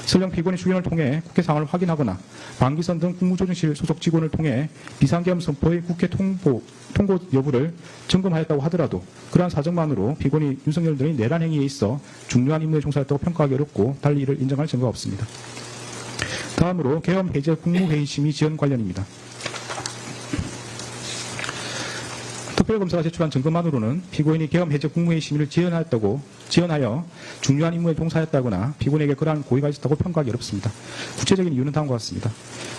설령 피고인이 추경을 통해 국회 상황을 확인하거나 방기선 등 국무조정실 소속 직원을 통해 비상계엄 선포의 국회 통보 여부를 점검하였다고 하더라도 그러한 사정만으로 피고인이 윤석열 등의 내란 행위에 있어 중요한 임무에 종사했다고 평가하기 어렵고, 달리 이를 인정할 증거가 없습니다. 다음으로 계엄 해제 국무회의 심의 지연 관련입니다. 특별검사가 제출한 증거만으로는 피고인이 계엄 해제 국무회의 심의를 지연하여 중요한 임무에 종사했다거나 피고인에게 그러한 고의가 있었다고 평가하기 어렵습니다. 구체적인 이유는 다음과 같습니다.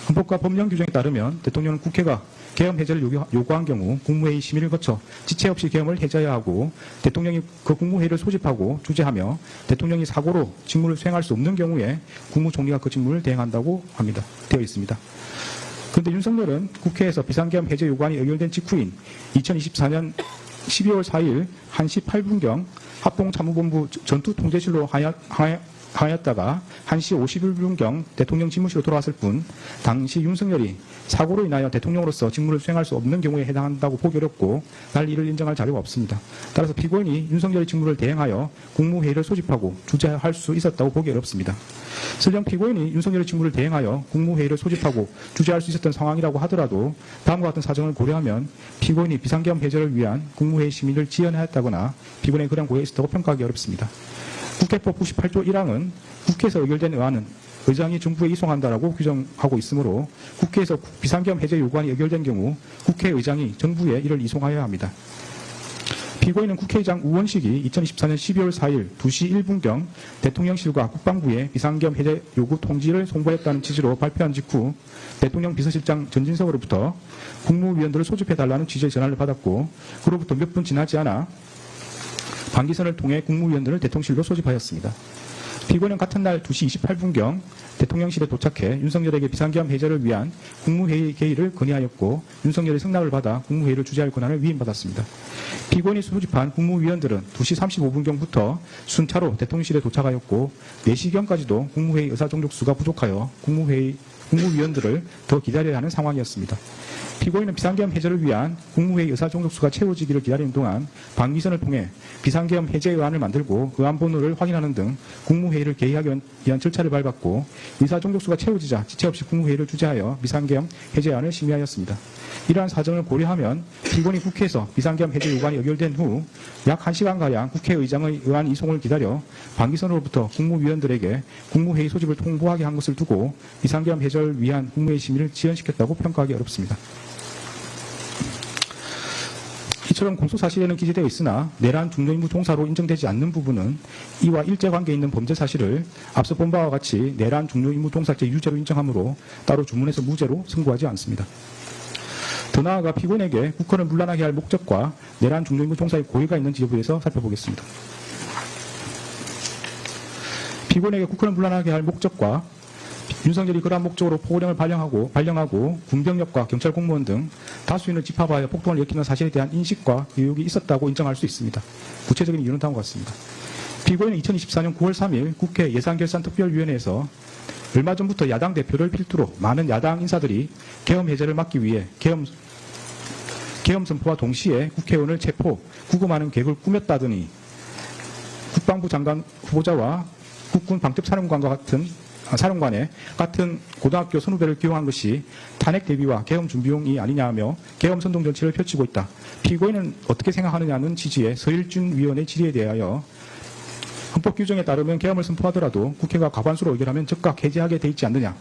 헌법과 법령 규정에 따르면 대통령은 국회가 계엄 해제를 요구한 경우 국무회의 심의를 거쳐 지체 없이 계엄을 해제해야 하고, 대통령이 그 국무회의를 소집하고 주재하며 대통령이 사고로 직무를 수행할 수 없는 경우에 국무총리가 그 직무를 대행한다고 되어 있습니다. 그런데 윤석열은 국회에서 비상계엄 해제 요구안이 의결된 직후인 2024년 12월 4일 1시 8분경 합동참모본부 전투통제실로 하였다가 1시 51분경 대통령 집무실로 돌아왔을 뿐, 당시 윤석열이 사고로 인하여 대통령으로서 직무를 수행할 수 없는 경우에 해당한다고 보기 어렵고, 달리 이를 인정할 자료가 없습니다. 따라서 피고인이 윤석열의 직무를 대행하여 국무회의를 소집하고 주재할 수 있었다고 보기 어렵습니다. 설령 피고인이 윤석열의 직무를 대행하여 국무회의를 소집하고 주재할 수 있었던 상황이라고 하더라도 다음과 같은 사정을 고려하면 피고인이 비상계엄 해제를 위한 국무회의 심의를 지연하였다거나 피고인의 그런 고의가 있었다고 평가하기 어렵습니다. 국회법 98조 1항은 국회에서 의결된 의안은 의장이 정부에 이송한다라고 규정하고 있으므로 국회에서 비상계엄 해제 요구안이 의결된 경우 국회의장이 정부에 이를 이송하여야 합니다. 피고인은 국회의장 우원식이 2024년 12월 4일 2시 1분경 대통령실과 국방부에 비상계엄 해제 요구 통지를 송부했다는 취지로 발표한 직후 대통령 비서실장 전진석으로부터 국무위원들을 소집해달라는 취지의 전화를 받았고, 그로부터 몇 분 지나지 않아 방기선을 통해 국무위원들을 대통령실로 소집하였습니다. 피고인은 같은 날 2시 28분경 대통령실에 도착해 윤석열에게 비상계엄 해제를 위한 국무회의 개의를 건의하였고, 윤석열의 승낙을 받아 국무회의를 주재할 권한을 위임받았습니다. 피고인이 소집한 국무위원들은 2시 35분경부터 순차로 대통령실에 도착하였고, 4시경까지도 국무회의 의사종족수가 부족하여 국무위원들을 더 기다려야 하는 상황이었습니다. 피고인은 비상계엄 해제를 위한 국무회의 의사종족수가 채워지기를 기다리는 동안 방기선을 통해 비상계엄 해제 의안을 만들고 의안 번호를 확인하는 등 국무회의를 개의하기 위한 절차를 밟았고, 의사종족수가 채워지자 지체 없이 국무회의를 주재하여 비상계엄 해제안을 심의하였습니다. 이러한 사정을 고려하면 피고인이 국회에서 비상계엄 해제 요구안이 의결된 후 약 1시간가량 국회의장의 의안 이송을 기다려 방기선으로부터 국무위원들에게 국무회의 소집을 통보하게 한 것을 두고 비상계엄 해제를 위한 국무회의 심의를 지연시켰다고 평가하기 어렵습니다. 이처럼 공소사실에는 기재되어 있으나 내란 중요임무 종사로 인정되지 않는 부분은 이와 일제관계 있는 범죄 사실을 앞서 본 바와 같이 내란 중요임무 종사죄 유죄로 인정하므로 따로 주문해서 무죄로 선고하지 않습니다. 더 나아가 피고인에게 국헌을 문란하게 할 목적과 내란 중요임무 종사의 고의가 있는지 여부에서 살펴보겠습니다. 피고인에게 국헌을 문란하게 할 목적과 윤석열이 그러한 목적으로 포고령을 발령하고 군병력과 경찰 공무원 등 다수인을 집합하여 폭동을 일으키는 사실에 대한 인식과 의혹이 있었다고 인정할 수 있습니다. 구체적인 이유는 다음과 같습니다. 피고인은 2024년 9월 3일 국회 예산결산특별위원회에서 얼마 전부터 야당 대표를 필두로 많은 야당 인사들이 계엄 해제를 막기 위해 계엄 선포와 동시에 국회의원을 체포, 구금하는 계획을 꾸몄다더니 국방부 장관 후보자와 국군 사령관의 같은 고등학교 선후배를 기용한 것이 탄핵 대비와 계엄 준비용이 아니냐며 계엄 선동 정치를 펼치고 있다. 피고인은 어떻게 생각하느냐는 취지의 서일준 위원의 질의에 대하여 헌법 규정에 따르면 계엄을 선포하더라도 국회가 과반수로 의결하면 즉각 해제하게 돼 있지 않느냐.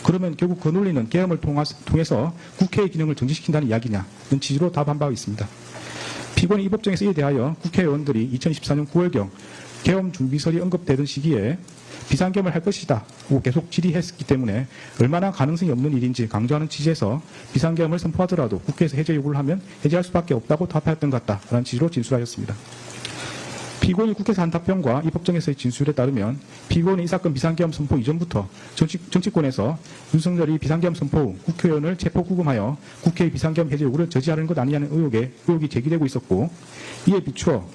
그러면 결국 그 논리는 계엄을 통해서 국회의 기능을 정지시킨다는 이야기냐는 취지로 답한 바가 있습니다. 피고인이 이 법정에서 이에 대하여 국회의원들이 2024년 9월경 계엄 준비설이 언급되던 시기에 비상계엄을 할 것이다고 계속 질의했기 때문에 얼마나 가능성이 없는 일인지 강조하는 취지에서 비상계엄을 선포하더라도 국회에서 해제 요구를 하면 해제할 수밖에 없다고 답하였던 것 같다라는 취지로 진술하였습니다. 피고인이 국회에서 한 답변과 이 법정에서의 진술에 따르면 피고인은 이 사건 비상계엄 선포 이전부터 정치권에서 윤석열이 비상계엄 선포 후 국회의원을 체포구금하여 국회의 비상계엄 해제 요구를 저지하는 것 아니냐는 의혹이 제기되고 있었고, 이에 비추어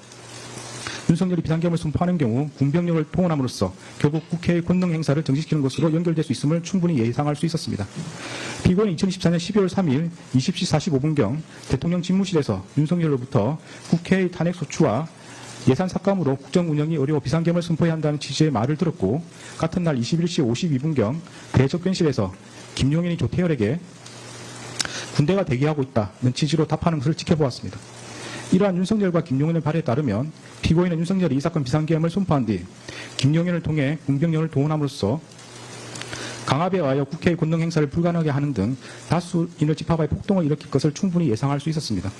윤석열이 비상계엄을 선포하는 경우 군병력을 동원함으로써 결국 국회의 권능 행사를 정지시키는 것으로 연결될 수 있음을 충분히 예상할 수 있었습니다. 피고인은 2024년 12월 3일 20시 45분경 대통령 집무실에서 윤석열로부터 국회의 탄핵소추와 예산 삭감으로 국정 운영이 어려워 비상계엄을 선포해야 한다는 취지의 말을 들었고, 같은 날 21시 52분경 대접견실에서 김용현이 조태열에게 군대가 대기하고 있다는 취지로 답하는 것을 지켜보았습니다. 이러한 윤석열과 김용현의 발에 따르면 피고인은 윤석열이 이 사건 비상계엄을 선포한 뒤 김용현을 통해 군병력을 동원함으로써 강압에 의하여 국회의 권능 행사를 불가능하게 하는 등 다수인을 집합하여 폭동을 일으킬 것을 충분히 예상할 수 있었습니다.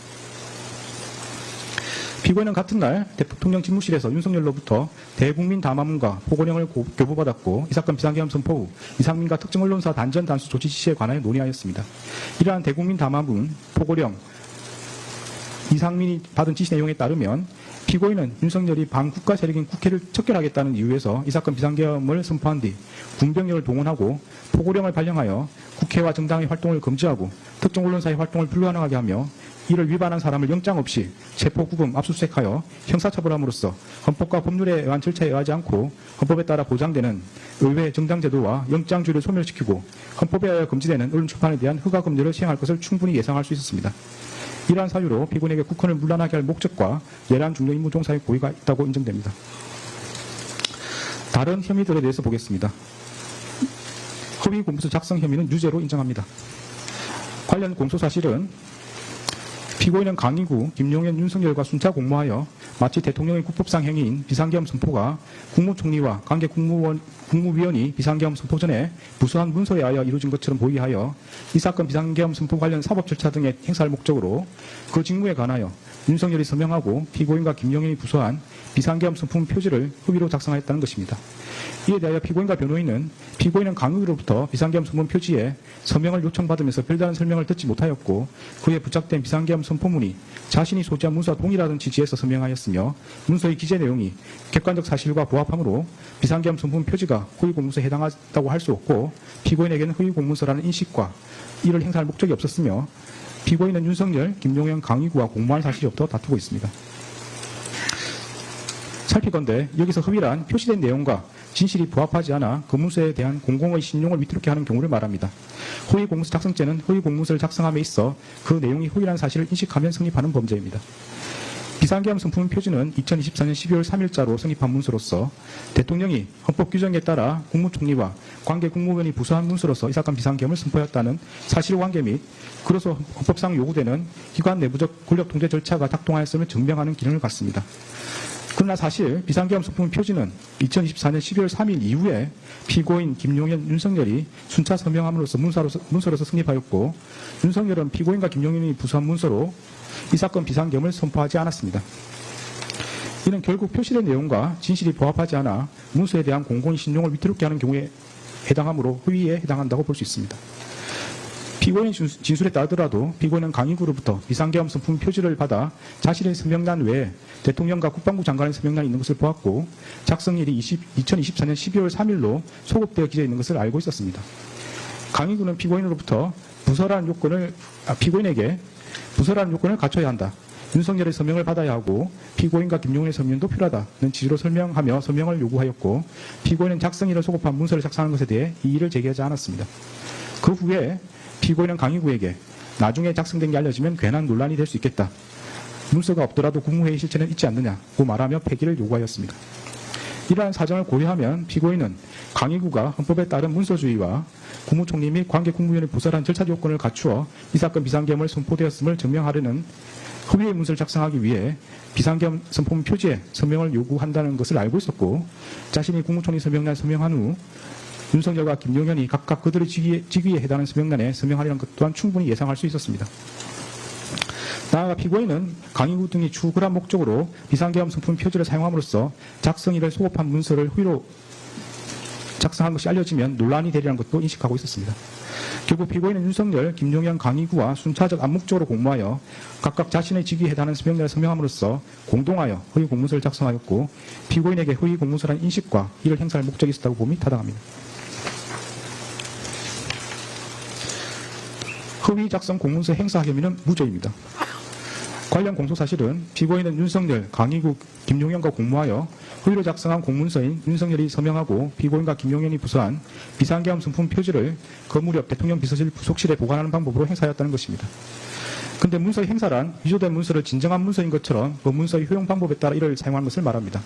피고인은 같은 날 대통령 집무실에서 윤석열로부터 대국민 담화문과 포고령을 교부받았고, 이 사건 비상계엄 선포 후 이상민과 특정 언론사 단전 단수 조치 지시에 관하여 논의하였습니다. 이러한 대국민 담화문, 포고령, 이상민이 받은 지시 내용에 따르면 피고인은 윤석열이 반국가 세력인 국회를 척결하겠다는 이유에서 이 사건 비상계엄을 선포한 뒤 군병력을 동원하고 포고령을 발령하여 국회와 정당의 활동을 금지하고 특정 언론사의 활동을 불가능하게 하며, 이를 위반한 사람을 영장 없이 체포구금, 압수수색하여 형사처벌함으로써 헌법과 법률에 의한 절차에 의하지 않고 헌법에 따라 보장되는 의회 정당제도와 영장주의를 소멸시키고 헌법에 의하여 금지되는 언론 출판에 대한 허가금지를 시행할 것을 충분히 예상할 수 있었습니다. 이러한 사유로 피고인에게 국헌을 문란하게 할 목적과 내란 중요 임무 종사의 고의가 있다고 인정됩니다. 다른 혐의들에 대해서 보겠습니다. 허위 공문서 작성 혐의는 유죄로 인정합니다. 관련 공소사실은 피고인은 강의구, 김용현, 윤석열과 순차 공모하여 마치 대통령의 국법상 행위인 비상계엄 선포가 국무총리와 관계 국무위원이 비상계엄 선포 전에 부수한 문서에 의하여 이루어진 것처럼 보이하여 이 사건 비상계엄 선포 관련 사법 절차 등의 행사할 목적으로 그 직무에 관하여 윤석열이 서명하고 피고인과 김용현이 부수한 비상계엄 선포문 표지를 허위로 작성하였다는 것입니다. 이에 대하여 피고인과 변호인은 피고인은 강의구로부터 비상계엄 선포문 표지에 서명을 요청받으면서 별다른 설명을 듣지 못하였고, 그에 부착된 비상계엄 선포문이 자신이 소지한 문서와 동일하던 취지에서 서명하였으며, 문서의 기재 내용이 객관적 사실과 부합하므로 비상계엄 선포문 표지가 허위 공문서에 해당한다고 할 수 없고, 피고인에게는 허위 공문서라는 인식과 이를 행사할 목적이 없었으며, 피고인은 윤석열, 김용현, 강의구와 공모한 사실이 없어 다투고 있습니다. 살피건대 여기서 허위란 표시된 내용과 진실이 부합하지 않아 그 문서에 대한 공공의 신용을 위태롭게 하는 경우를 말합니다. 허위 공문서 작성죄는 허위 공문서를 작성함에 있어 그 내용이 허위란 사실을 인식하면 성립하는 범죄입니다. 비상계엄 선포문 표지는 2024년 12월 3일자로 성립한 문서로서 대통령이 헌법 규정에 따라 국무총리와 관계 국무위원이 부수한 문서로서 이 사건 비상계엄을 선포했다는 사실관계 및 그로서 헌법상 요구되는 기관 내부적 권력 통제 절차가 작동하였음을 증명하는 기능을 갖습니다. 그러나 사실 비상계엄 선포문 표지는 2024년 12월 3일 이후에 피고인 김용현, 윤석열이 순차 서명함으로써 문서로서 성립하였고, 윤석열은 피고인과 김용현이 부수한 문서로 이 사건 비상계엄을 선포하지 않았습니다. 이는 결국 표시된 내용과 진실이 부합하지 않아 문서에 대한 공공의 신용을 위태롭게 하는 경우에 해당하므로 허위에 해당한다고 볼 수 있습니다. 피고인 진술에 따르더라도 피고인은 강의구로부터 비상계엄 선포문 표지를 받아 자신의 서명란 외에 대통령과 국방부 장관의 서명란이 있는 것을 보았고, 작성일이 2024년 12월 3일로 소급되어 기재되어 있는 것을 알고 있었습니다. 강의구는 피고인으로부터 피고인에게 부서라는 요건을 갖춰야 한다. 윤석열의 서명을 받아야 하고 피고인과 김용현의 서명도 필요하다는 취지로 설명하며 서명을 요구하였고, 피고인은 작성일을 소급한 문서를 작성하는 것에 대해 이의를 제기하지 않았습니다. 그 후에 피고인은 강의구에게 나중에 작성된 게 알려지면 괜한 논란이 될 수 있겠다. 문서가 없더라도 국무회의 실체는 있지 않느냐고 말하며 폐기를 요구하였습니다. 이러한 사정을 고려하면 피고인은 강의구가 헌법에 따른 문서주의와 국무총리 및 관계 국무위원의 부설한 절차 요건을 갖추어 이 사건 비상계엄을 선포되었음을 증명하려는 허위의 문서를 작성하기 위해 비상계엄 선포문 표지에 서명을 요구한다는 것을 알고 있었고 자신이 국무총리 서명란 서명한 후 윤석열과 김용현이 각각 그들의 직위에 해당하는 서명란에 서명하려는 것 또한 충분히 예상할 수 있었습니다. 나아가 피고인은 강의구 등이 추구한 목적으로 비상계엄 선포문 표지를 사용함으로써 작성일을 소급한 문서를 허위로 작성한 것이 알려지면 논란이 되리라는 것도 인식하고 있었습니다. 결국 피고인은 윤석열, 김용현, 강의구와 순차적 암묵적으로 공모하여 각각 자신의 직위에 해당하는 서명란을 서명함으로써 공동하여 허위 공문서를 작성하였고 피고인에게 허위 공문서라는 인식과 이를 행사할 목적이 있었다고 봄이 타당합니다. 허위 작성 공문서 행사 혐의는 무죄입니다. 관련 공소사실은 피고인은 윤석열, 강의구, 김용현과 공모하여 허위로 작성한 공문서인 윤석열이 서명하고 피고인과 김용현이 부서한 비상계엄 선포문 표지를 그 무렵 대통령 비서실 부속실에 보관하는 방법으로 행사하였다는 것입니다. 그런데 문서의 행사란 위조된 문서를 진정한 문서인 것처럼 그 문서의 효용 방법에 따라 이를 사용한 것을 말합니다.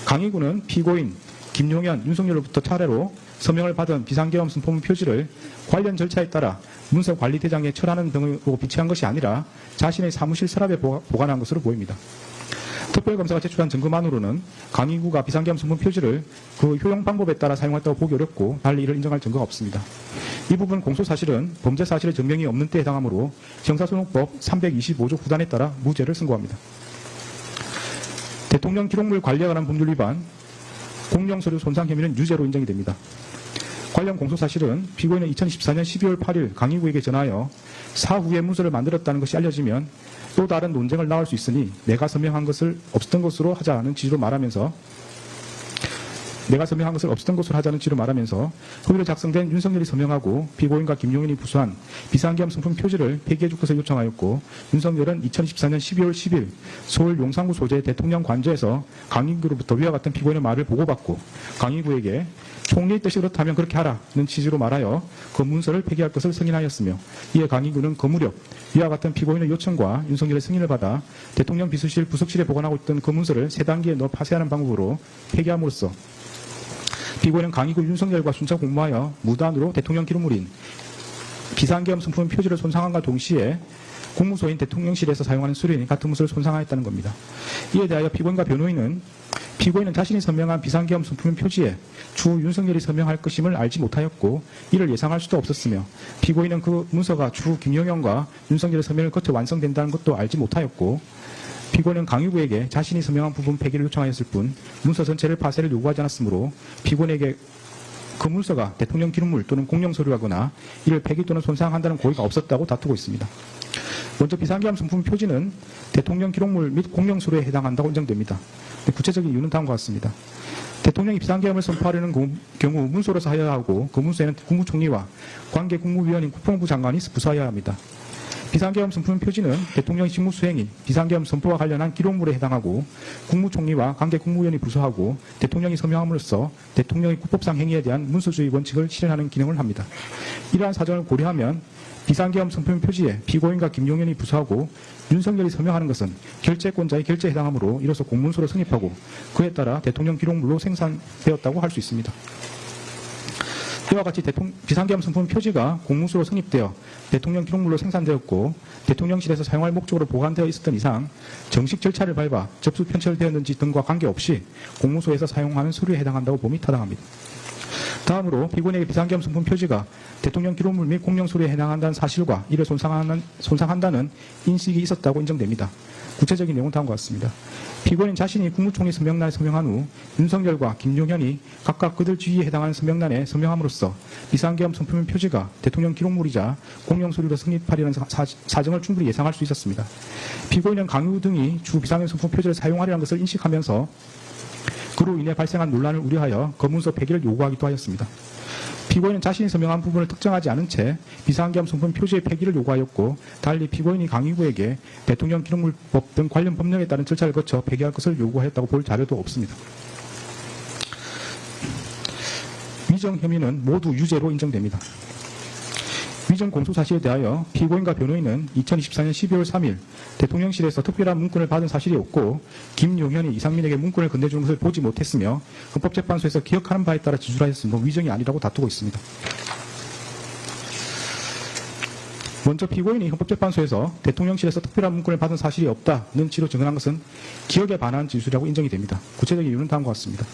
강의구는 피고인, 김용현, 윤석열로부터 차례로 서명을 받은 비상계엄 선포문 표지를 관련 절차에 따라 문서관리대장에 철하는 등으로 비치한 것이 아니라 자신의 사무실 서랍에 보관한 것으로 보입니다. 특별검사가 제출한 증거만으로는 강의구가 비상계엄 선포문 표지를 그 효용 방법에 따라 사용했다고 보기 어렵고 달리 이를 인정할 증거가 없습니다. 이 부분 공소사실은 범죄사실의 증명이 없는 때에 해당하므로 형사소송법 325조 9단에 따라 무죄를 선고합니다. 대통령 기록물 관리에 관한 법률 위반, 공용서류 손상 혐의는 유죄로 인정이 됩니다. 관련 공소사실은 피고인은 2014년 12월 8일 강의구에게 전하여 사후에 문서를 만들었다는 것이 알려지면 또 다른 논쟁을 낳을 수 있으니 내가 서명한 것을 없었던 것으로 하자는 취지로 말하면서 허위로 작성된 윤석열이 서명하고 피고인과 김용현이 부수한 비상계엄 선포문 표지를 폐기해 줄 것을 요청하였고 윤석열은 2014년 12월 10일 서울 용산구 소재 대통령 관저에서 강의구로부터 위와 같은 피고인의 말을 보고받고 강의구에게 총리의 뜻이 그렇다면 그렇게 하라는 취지로 말하여 그 문서를 폐기할 것을 승인하였으며 이에 강의구는 그 무렵 위와 같은 피고인의 요청과 윤석열의 승인을 받아 대통령 비서실 부속실에 보관하고 있던 그 문서를 세 단계에 넣어 파쇄하는 방법으로 폐기함으로써 피고인은 강의구 윤석열과 순차 공모하여 무단으로 대통령 기록물인 비상계엄 선포문 표지를 손상함과 동시에 공무소인 대통령실에서 사용하는 수레인 같은 문서를 손상하였다는 겁니다. 이에 대하여 피고인과 변호인은 피고인은 자신이 서명한 비상계엄 선포문 표지에 주 윤석열이 서명할 것임을 알지 못하였고 이를 예상할 수도 없었으며 피고인은 그 문서가 주 김용현과 윤석열의 서명을 거쳐 완성된다는 것도 알지 못하였고 피고인은 강의구에게 자신이 서명한 부분 폐기를 요청하였을 뿐 문서 전체를 파쇄를 요구하지 않았으므로 피고인에게 그 문서가 대통령 기록물 또는 공용서류라거나 이를 폐기 또는 손상한다는 고의가 없었다고 다투고 있습니다. 먼저 비상계엄 선포문 표지는 대통령 기록물 및 공용서류에 해당한다고 인정됩니다. 구체적인 이유는 다음과 같습니다. 대통령이 비상계엄을 선포하려는 경우 문서로서 하여야 하고 그 문서에는 국무총리와 관계 국무위원인 국방부 장관이 부서해야 합니다. 비상계엄 선포문 표지는 대통령의 직무수행이 비상계엄 선포와 관련한 기록물에 해당하고 국무총리와 관계 국무위원이 부서하고 대통령이 서명함으로써 대통령의 국법상 행위에 대한 문서주의 원칙을 실현하는 기능을 합니다. 이러한 사정을 고려하면 비상계엄 선포문 표지에 피고인과 김용현이 부서하고 윤석열이 서명하는 것은 결재권자의 결재에 해당하므로 이로써 공문서로 성립하고 그에 따라 대통령 기록물로 생산되었다고 할 수 있습니다. 이와 같이 비상계엄 선포문 표지가 공문서로 성립되어 대통령 기록물로 생산되었고 대통령실에서 사용할 목적으로 보관되어 있었던 이상 정식 절차를 밟아 접수 편철되었는지 등과 관계없이 공문서에서 사용하는 서류에 해당한다고 봄이 타당합니다. 다음으로 피고인에게 비상계엄 선포문 표지가 대통령 기록물 및 공용서류에 해당한다는 사실과 이를 손상한다는 인식이 있었다고 인정됩니다. 구체적인 내용은 다음과 같습니다. 피고인은 자신이 국무총리 서명란에 서명한 후 윤석열과 김용현이 각각 그들 지위에 해당하는 서명란에 서명함으로써 비상계엄 선포문 표지가 대통령 기록물이자 공용서류로 성립하려는 사정을 충분히 예상할 수 있었습니다. 피고인은 강의구 등이 주 비상계엄 선포문 표지를 사용하려는 것을 인식하면서 그로 인해 발생한 논란을 우려하여 그 문서 폐기를 요구하기도 하였습니다. 피고인은 자신이 서명한 부분을 특정하지 않은 채 비상계엄 선포문 표지의 폐기를 요구하였고 달리 피고인이 강의구에게 대통령 기록물법 등 관련 법령에 따른 절차를 거쳐 폐기할 것을 요구하였다고 볼 자료도 없습니다. 위정 혐의는 모두 유죄로 인정됩니다. 위정 공소 사실에 대하여 피고인과 변호인은 2024년 12월 3일 대통령실에서 특별한 문건을 받은 사실이 없고 김용현이 이상민에게 문건을 건네주는 것을 보지 못했으며 헌법재판소에서 기억하는 바에 따라 지출하였으므로 위정이 아니라고 다투고 있습니다. 먼저 피고인이 헌법재판소에서 대통령실에서 특별한 문건을 받은 사실이 없다는 취지로 증언한 것은 기억에 반하는 진술이라고 인정이 됩니다. 구체적인 이유는 다음과 같습니다.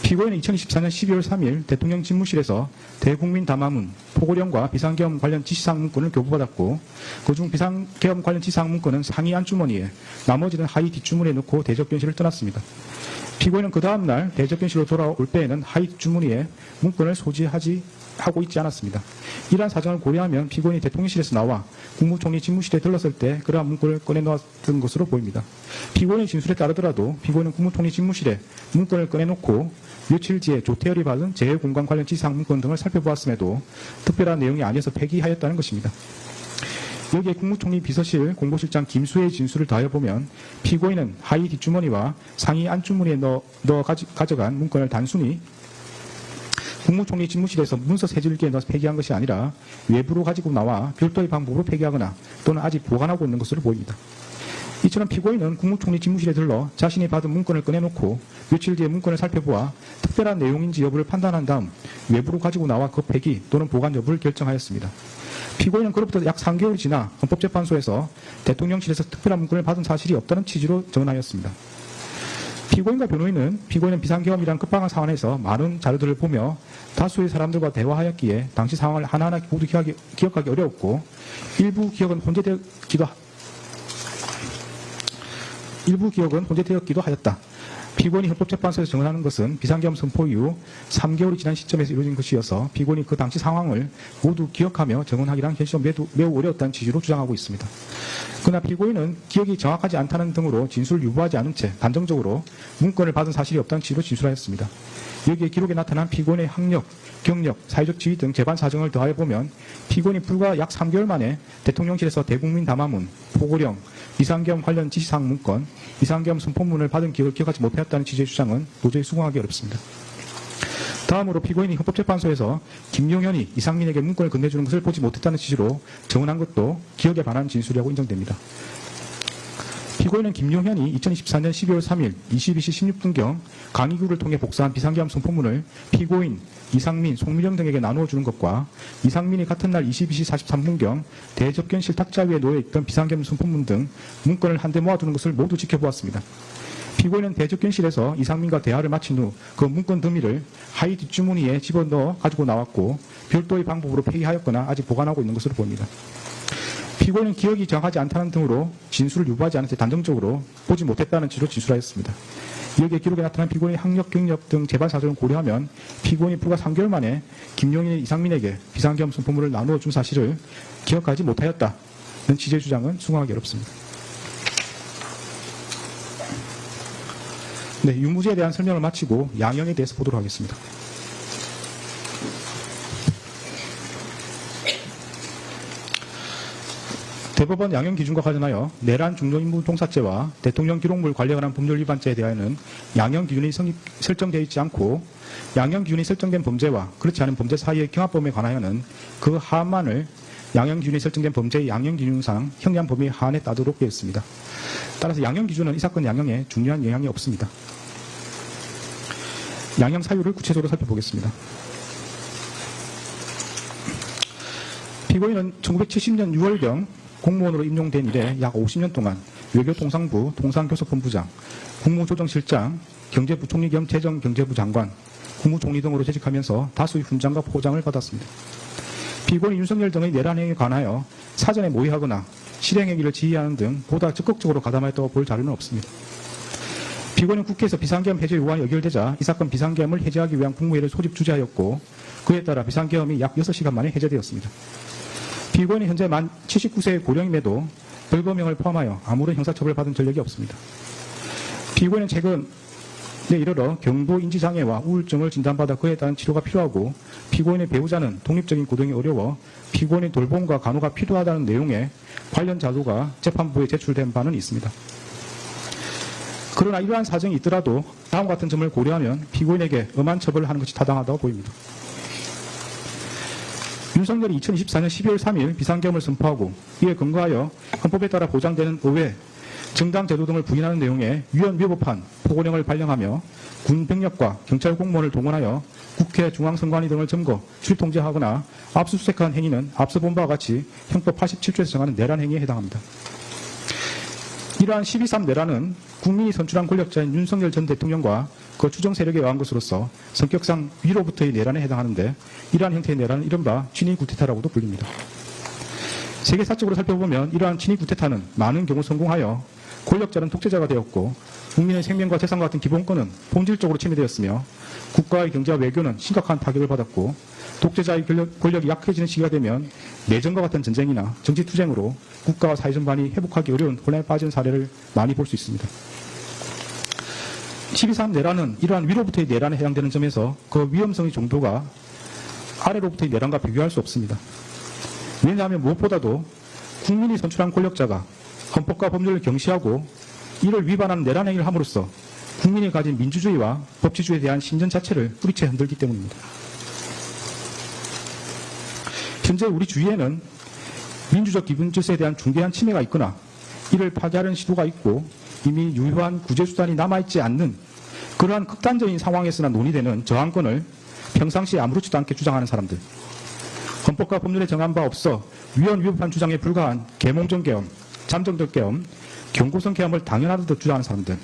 피고인은 2024년 12월 3일 대통령 집무실에서 대국민 담화문, 포고령과 비상계엄 관련 지시사항 문건을 교부받았고 그중 비상계엄 관련 지시사항 문건은 상위 안주머니에 나머지는 하위 뒷주머니에 넣고 대접견실을 떠났습니다. 피고인은 그 다음날 대접견실로 돌아올 때에는 하위 뒷주머니에 문건을 소지하고 있지 않았습니다. 이러한 사정을 고려하면 피고인이 대통령실에서 나와 국무총리 집무실에 들렀을 때 그러한 문건을 꺼내놓았던 것으로 보입니다. 피고인의 진술에 따르더라도 피고인은 국무총리 집무실에 문건을 꺼내놓고 며칠 뒤에 조태열이 받은 재해공간 관련 지시사항 문건 등을 살펴보았음에도 특별한 내용이 아니어서 폐기하였다는 것입니다. 여기에 국무총리 비서실 공보실장 김수혜의 진술을 더해보면 피고인은 하위 뒷주머니와 상위 안주머니에 가져간 문건을 단순히 국무총리 집무실에서 문서 세줄기에 넣어서 폐기한 것이 아니라 외부로 가지고 나와 별도의 방법으로 폐기하거나 또는 아직 보관하고 있는 것으로 보입니다. 이처럼 피고인은 국무총리 집무실에 들러 자신이 받은 문건을 꺼내놓고 며칠 뒤에 문건을 살펴보아 특별한 내용인지 여부를 판단한 다음 외부로 가지고 나와 그 폐기 또는 보관 여부를 결정하였습니다. 피고인은 그로부터 약 3개월이 지나 헌법재판소에서 대통령실에서 특별한 문건을 받은 사실이 없다는 취지로 증언하였습니다. 피고인과 변호인은 피고인은 비상계엄이란 급박한 상황에서 많은 자료들을 보며 다수의 사람들과 대화하였기에 당시 상황을 하나하나 모두 기억하기 어려웠고 일부 기억은 혼재되었기도 하였다. 피고인이 헌법재판소에서 증언하는 것은 비상계엄 선포 이후 3개월이 지난 시점에서 이루어진 것이어서 피고인이 그 당시 상황을 모두 기억하며 증언하기란 현실적으로 매우 어려웠다는 취지로 주장하고 있습니다. 그러나 피고인은 기억이 정확하지 않다는 등으로 진술을 유보하지 않은 채 단정적으로 문건을 받은 사실이 없다는 취지로 진술하였습니다. 여기에 기록에 나타난 피고인의 학력, 경력, 사회적 지위 등 재반 사정을 더해보면 피고인이 불과 약 3개월 만에 대통령실에서 대국민 담화문, 포고령, 비상계엄 관련 지시사항 문건, 비상계엄 선포문을 받은 기억을 기억하지 못하였다는 취지의 주장은 도저히 수긍하기 어렵습니다. 다음으로 피고인이 헌법재판소에서 김용현이 이상민에게 문건을 건네주는 것을 보지 못했다는 취지로 증언한 것도 기억에 반하는 진술이라고 인정됩니다. 피고인은 김용현이 2024년 12월 3일 22시 16분경 강의구를 통해 복사한 비상계엄 선포문을 피고인, 이상민, 송미령 등에게 나누어 주는 것과 이상민이 같은 날 22시 43분경 대접견실 탁자 위에 놓여있던 비상계엄 선포문 등 문건을 한데 모아두는 것을 모두 지켜보았습니다. 피고인은 대접견실에서 이상민과 대화를 마친 후 그 문건 더미를 하위 뒷주머니에 집어넣어 가지고 나왔고 별도의 방법으로 폐기하였거나 아직 보관하고 있는 것으로 보입니다. 피고인은 기억이 정확하지 않다는 등으로 진술을 유보하지 않은 채 단정적으로 보지 못했다는 취지로 진술하였습니다. 여기에 기록에 나타난 피고인의 학력, 경력 등 재반 사정을 고려하면 피고인이 불과 3개월 만에 김용현이 이상민에게 비상계엄 선포문을 나누어 준 사실을 기억하지 못하였다는 취지의 주장은 수긍하기 어렵습니다. 네, 유무죄에 대한 설명을 마치고 양형에 대해서 보도록 하겠습니다. 대법원 양형 기준과 관련하여 내란 중요인물 종사죄와 대통령 기록물 관리에 관한 법률 위반죄에 대하여는 양형 기준이 설정되어 있지 않고 양형 기준이 설정된 범죄와 그렇지 않은 범죄 사이의 경합범에 관하여는 그 하한만을 양형 기준이 설정된 범죄의 양형 기준상 형량 범위 하한에 따르도록 되어 있습니다. 따라서 양형 기준은 이 사건 양형에 중요한 영향이 없습니다. 양형 사유를 구체적으로 살펴보겠습니다. 피고인은 1970년 6월경 공무원으로 임용된 이래 약 50년 동안 외교통상부 통상교섭본부장, 국무조정실장, 경제부총리 겸 재정경제부 장관, 국무총리 등으로 재직하면서 다수의 훈장과 포장을 받았습니다. 피고인 윤석열 등의 내란 행위에 관하여 사전에 모의하거나 실행행위를 지휘하는 등 보다 적극적으로 가담하였다고 볼 자료는 없습니다. 피고인은 국회에서 비상계엄 해제 요구안이 의결되자 이 사건 비상계엄을 해제하기 위한 국무회의를 소집 주재하였고 그에 따라 비상계엄이 약 6시간 만에 해제되었습니다. 피고인은 현재 만 79세의 고령임에도 벌금형을 포함하여 아무런 형사처벌을 받은 전력이 없습니다. 피고인은 최근에 이르러 경도 인지장애와 우울증을 진단받아 그에 따른 치료가 필요하고 피고인의 배우자는 독립적인 고등이 어려워 피고인의 돌봄과 간호가 필요하다는 내용의 관련 자료가 재판부에 제출된 바는 있습니다. 그러나 이러한 사정이 있더라도 다음과 같은 점을 고려하면 피고인에게 엄한 처벌을 하는 것이 타당하다고 보입니다. 윤석열이 2024년 12월 3일 비상계엄을 선포하고 이에 근거하여 헌법에 따라 보장되는 의회, 정당 제도 등을 부인하는 내용의 위헌위법한 포고령을 발령하며 군 병력과 경찰 공무원을 동원하여 국회 중앙선관위 등을 점거, 출입통제하거나 압수수색한 행위는 앞서 본 바와 같이 형법 87조에서 정하는 내란 행위에 해당합니다. 이러한 12.3 내란은 국민이 선출한 권력자인 윤석열 전 대통령과 그 추정 세력에 의한 것으로서 성격상 위로부터의 내란에 해당하는데, 이러한 형태의 내란은 이른바 친위 구테타라고도 불립니다. 세계사적으로 살펴보면 이러한 친위 구테타는 많은 경우 성공하여 권력자는 독재자가 되었고, 국민의 생명과 재산과 같은 기본권은 본질적으로 침해되었으며, 국가의 경제와 외교는 심각한 타격을 받았고, 독재자의 권력이 약해지는 시기가 되면 내전과 같은 전쟁이나 정치투쟁으로 국가와 사회전반이 회복하기 어려운 혼란에 빠지는 사례를 많이 볼 수 있습니다. 12.3 내란은 이러한 위로부터의 내란에 해당되는 점에서 그 위험성의 정도가 아래로부터의 내란과 비교할 수 없습니다. 왜냐하면 무엇보다도 국민이 선출한 권력자가 헌법과 법률을 경시하고 이를 위반하는 내란 행위를 함으로써 국민이 가진 민주주의와 법치주의에 대한 신전 자체를 뿌리채 흔들기 때문입니다. 현재 우리 주위에는 민주적 기본 질서에 대한 중대한 침해가 있거나 이를 파괴하려는 시도가 있고 이미 유효한 구제수단이 남아있지 않는 그러한 극단적인 상황에서나 논의되는 저항권을 평상시에 아무렇지도 않게 주장하는 사람들, 헌법과 법률에 정한 바 없어 위헌위법한 주장에 불과한 계몽정 계엄, 잠정적 계엄, 경고성 계엄을 당연하다고 주장하는 사람들,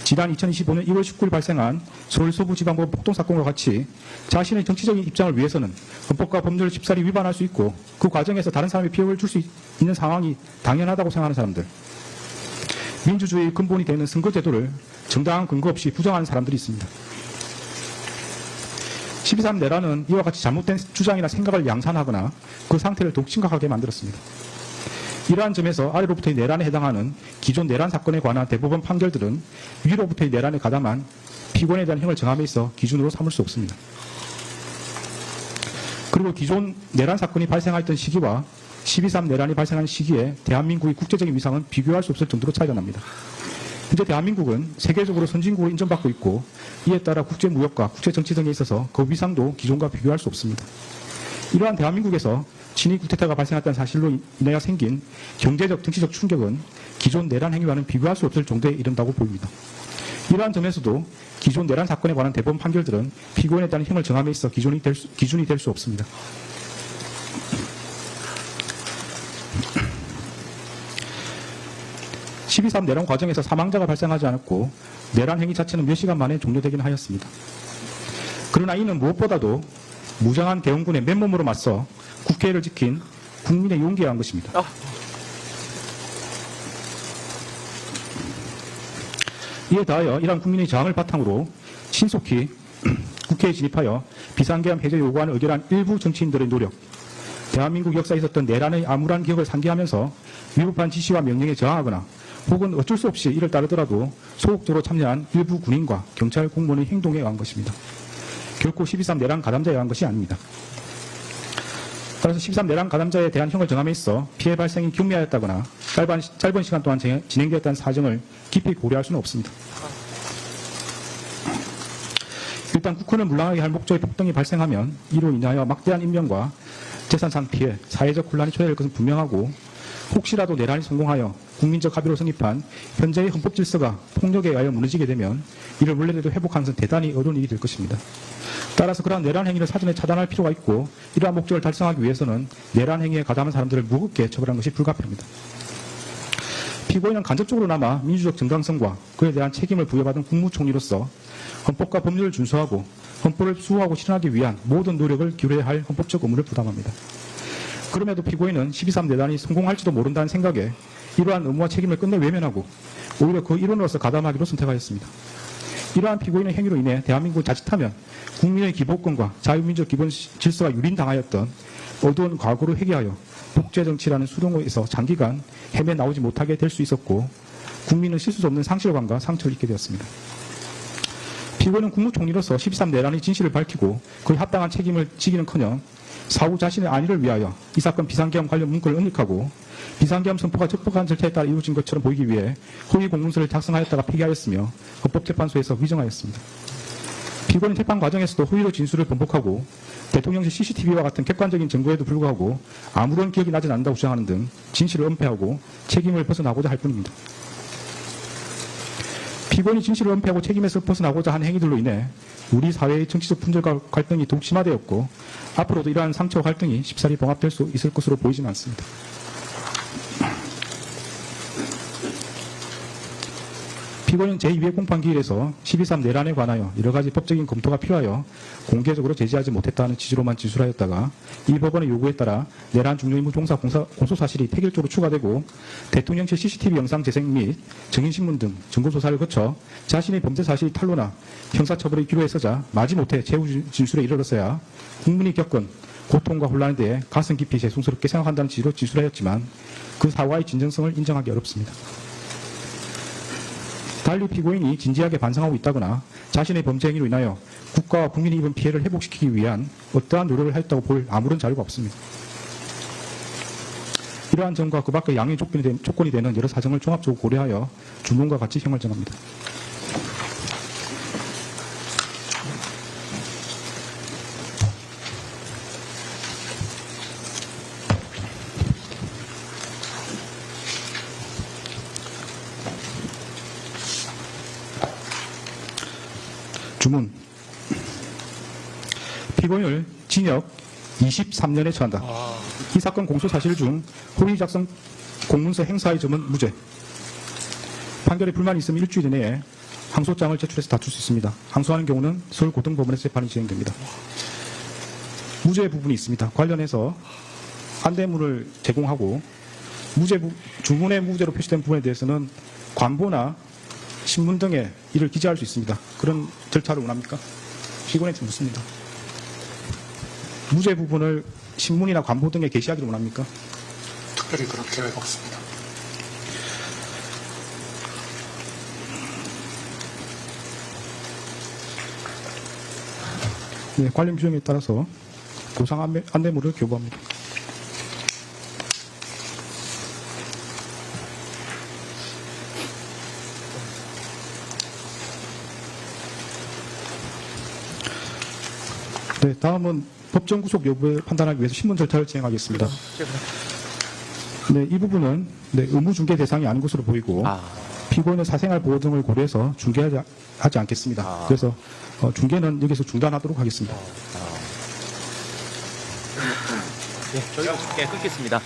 지난 2025년 1월 19일 발생한 서울 서부지방법 폭동사건과 같이 자신의 정치적인 입장을 위해서는 헌법과 법률을 쉽사리 위반할 수 있고 그 과정에서 다른 사람에 피해를 줄 수 있는 상황이 당연하다고 생각하는 사람들, 민주주의의 근본이 되는 선거제도를 정당한 근거 없이 부정하는 사람들이 있습니다. 12.3 내란은 이와 같이 잘못된 주장이나 생각을 양산하거나 그 상태를 더욱 심각하게 만들었습니다. 이러한 점에서 아래로부터의 내란에 해당하는 기존 내란 사건에 관한 대법원 판결들은 위로부터의 내란에 가담한 피고인에 대한 형을 정함에 있어 기준으로 삼을 수 없습니다. 그리고 기존 내란 사건이 발생했던 시기와 12.3 내란이 발생한 시기에 대한민국의 국제적인 위상은 비교할 수 없을 정도로 차이가 납니다. 현재 대한민국은 세계적으로 선진국으로 인정받고 있고 이에 따라 국제무역과 국제정치 등에 있어서 그 위상도 기존과 비교할 수 없습니다. 이러한 대한민국에서 친위 구테타가 발생했다는 사실로 인하여 생긴 경제적, 정치적 충격은 기존 내란 행위와는 비교할 수 없을 정도에 이른다고 보입니다. 이러한 점에서도 기존 내란 사건에 관한 대법원 판결들은 피고인에 따른 형을 정함에 있어 기준이 될 수 없습니다. (12.3) 내란 과정에서 사망자가 발생하지 않았고 내란 행위 자체는 몇 시간 만에 종료되긴 하였습니다. 그러나 이는 무엇보다도 무장한 대원군의 맨몸으로 맞서 국회를 지킨 국민의 용기에 의한 것입니다. 이에 더하여 이러한 국민의 저항을 바탕으로 신속히 국회에 진입하여 비상계엄 해제 요구안을 의결한 일부 정치인들의 노력, 대한민국 역사에 있었던 내란의 암울한 기억을 상기하면서 위법한 지시와 명령에 저항하거나 혹은 어쩔 수 없이 이를 따르더라도 소극적으로 참여한 일부 군인과 경찰 공무원의 행동에 의한 것입니다. 결코 12.3 내란 가담자에 의한 것이 아닙니다. 따라서 12.3 내란 가담자에 대한 형을 정함에 있어 피해 발생이 경미하였다거나 짧은 시간 동안 진행되었다는 사정을 깊이 고려할 수는 없습니다. 일단 국헌을 물랑하게 할 목적의 폭동이 발생하면 이로 인하여 막대한 인명과 재산상 피해, 사회적 혼란이 초래될 것은 분명하고 혹시라도 내란이 성공하여 국민적 합의로 성립한 현재의 헌법 질서가 폭력에 의하여 무너지게 되면 이를 원래대로 회복하는 것은 대단히 어려운 일이 될 것입니다. 따라서 그러한 내란 행위를 사전에 차단할 필요가 있고 이러한 목적을 달성하기 위해서는 내란 행위에 가담한 사람들을 무겁게 처벌하는 것이 불가피합니다. 피고인은 간접적으로나마 민주적 정당성과 그에 대한 책임을 부여받은 국무총리로서 헌법과 법률을 준수하고 헌법을 수호하고 실현하기 위한 모든 노력을 기울여야 할 헌법적 의무를 부담합니다. 그럼에도 피고인은 12.3 내란이 성공할지도 모른다는 생각에 이러한 의무와 책임을 끝내 외면하고 오히려 그 일원으로서 가담하기로 선택하였습니다. 이러한 피고인의 행위로 인해 대한민국이 자칫하면 국민의 기본권과 자유민주적 기본 질서가 유린당하였던 어두운 과거를 회귀하여 독재정치라는 수렁에서 장기간 헤매나오지 못하게 될 수 있었고 국민은 실수 수 없는 상실감과 상처를 입게 되었습니다. 피고인은 국무총리로서 12.3 내란의 진실을 밝히고 그에 합당한 책임을 지기는커녕 사후 자신의 안위를 위하여 이 사건 비상계엄 관련 문구를 은닉하고 비상계엄 선포가 적법한 절차에 따라 이루어진 것처럼 보이기 위해 허위 공문서를 작성하였다가 폐기하였으며 헌법재판소에서 위정하였습니다. 피고인 재판 과정에서도 허위로 진술을 번복하고 대통령실 CCTV와 같은 객관적인 증거에도 불구하고 아무런 기억이 나지 않는다고 주장하는 등 진실을 은폐하고 책임을 벗어나고자 할 뿐입니다. 피고인이 진실을 은폐하고 책임에서 벗어나고자 한 행위들로 인해 우리 사회의 정치적 분열과 갈등이 더욱 심화되었고 앞으로도 이러한 상처와 갈등이 쉽사리 봉합될 수 있을 것으로 보이지는 않습니다. 피고인 제2회 공판기일에서 12.3 내란에 관하여 여러 가지 법적인 검토가 필요하여 공개적으로 제지하지 못했다는 취지로만 진술하였다가 이 법원의 요구에 따라 내란 중요인물 종사 공소사실이 태길적으로 추가되고 대통령실 CCTV 영상 재생 및 증인신문 등 증거조사를 거쳐 자신의 범죄 사실이 탄로나 형사처벌이 필요했어자 마지못해 최후 진술에 이르렀어야 국민이 겪은 고통과 혼란에 대해 가슴 깊이 죄송스럽게 생각한다는 취지로 진술하였지만 그 사과의 진정성을 인정하기 어렵습니다. 달리 피고인이 진지하게 반성하고 있다거나 자신의 범죄 행위로 인하여 국가와 국민이 입은 피해를 회복시키기 위한 어떠한 노력을 하였다고 볼 아무런 자료가 없습니다. 이러한 점과 그 밖의 양해 조건이 되는 여러 사정을 종합적으로 고려하여 주문과 같이 형을 정합니다. 주문. 피고인을 징역 23년에 처한다. 이 사건 공소 사실 중 허위 작성 공문서 행사의 점은 무죄. 판결에 불만이 있으면 일주일 이내에 항소장을 제출해서 다툴 수 있습니다. 항소하는 경우는 서울고등법원에서 재판이 진행됩니다. 무죄 부분이 있습니다. 관련해서 안대문을 제공하고 주문의 무죄로 표시된 부분에 대해서는 관보나 신문 등에 이를 기재할 수 있습니다. 그런 절차를 원합니까? 피고인한테 묻습니다. 무죄 부분을 신문이나 관보 등에 게시하기를 원합니까? 특별히 그런 계획 없습니다. 네, 관련 규정에 따라서 보상 안내물을 교부합니다. 네, 다음은 법정 구속 여부를 판단하기 위해서 신문 절차를 진행하겠습니다. 네, 이 부분은 의무 중개 대상이 아닌 것으로 보이고 피고인의 사생활 보호 등을 고려해서 중개하지 않겠습니다. 그래서 중개는 여기서 중단하도록 하겠습니다. 네, 저희가 끊겠습니다.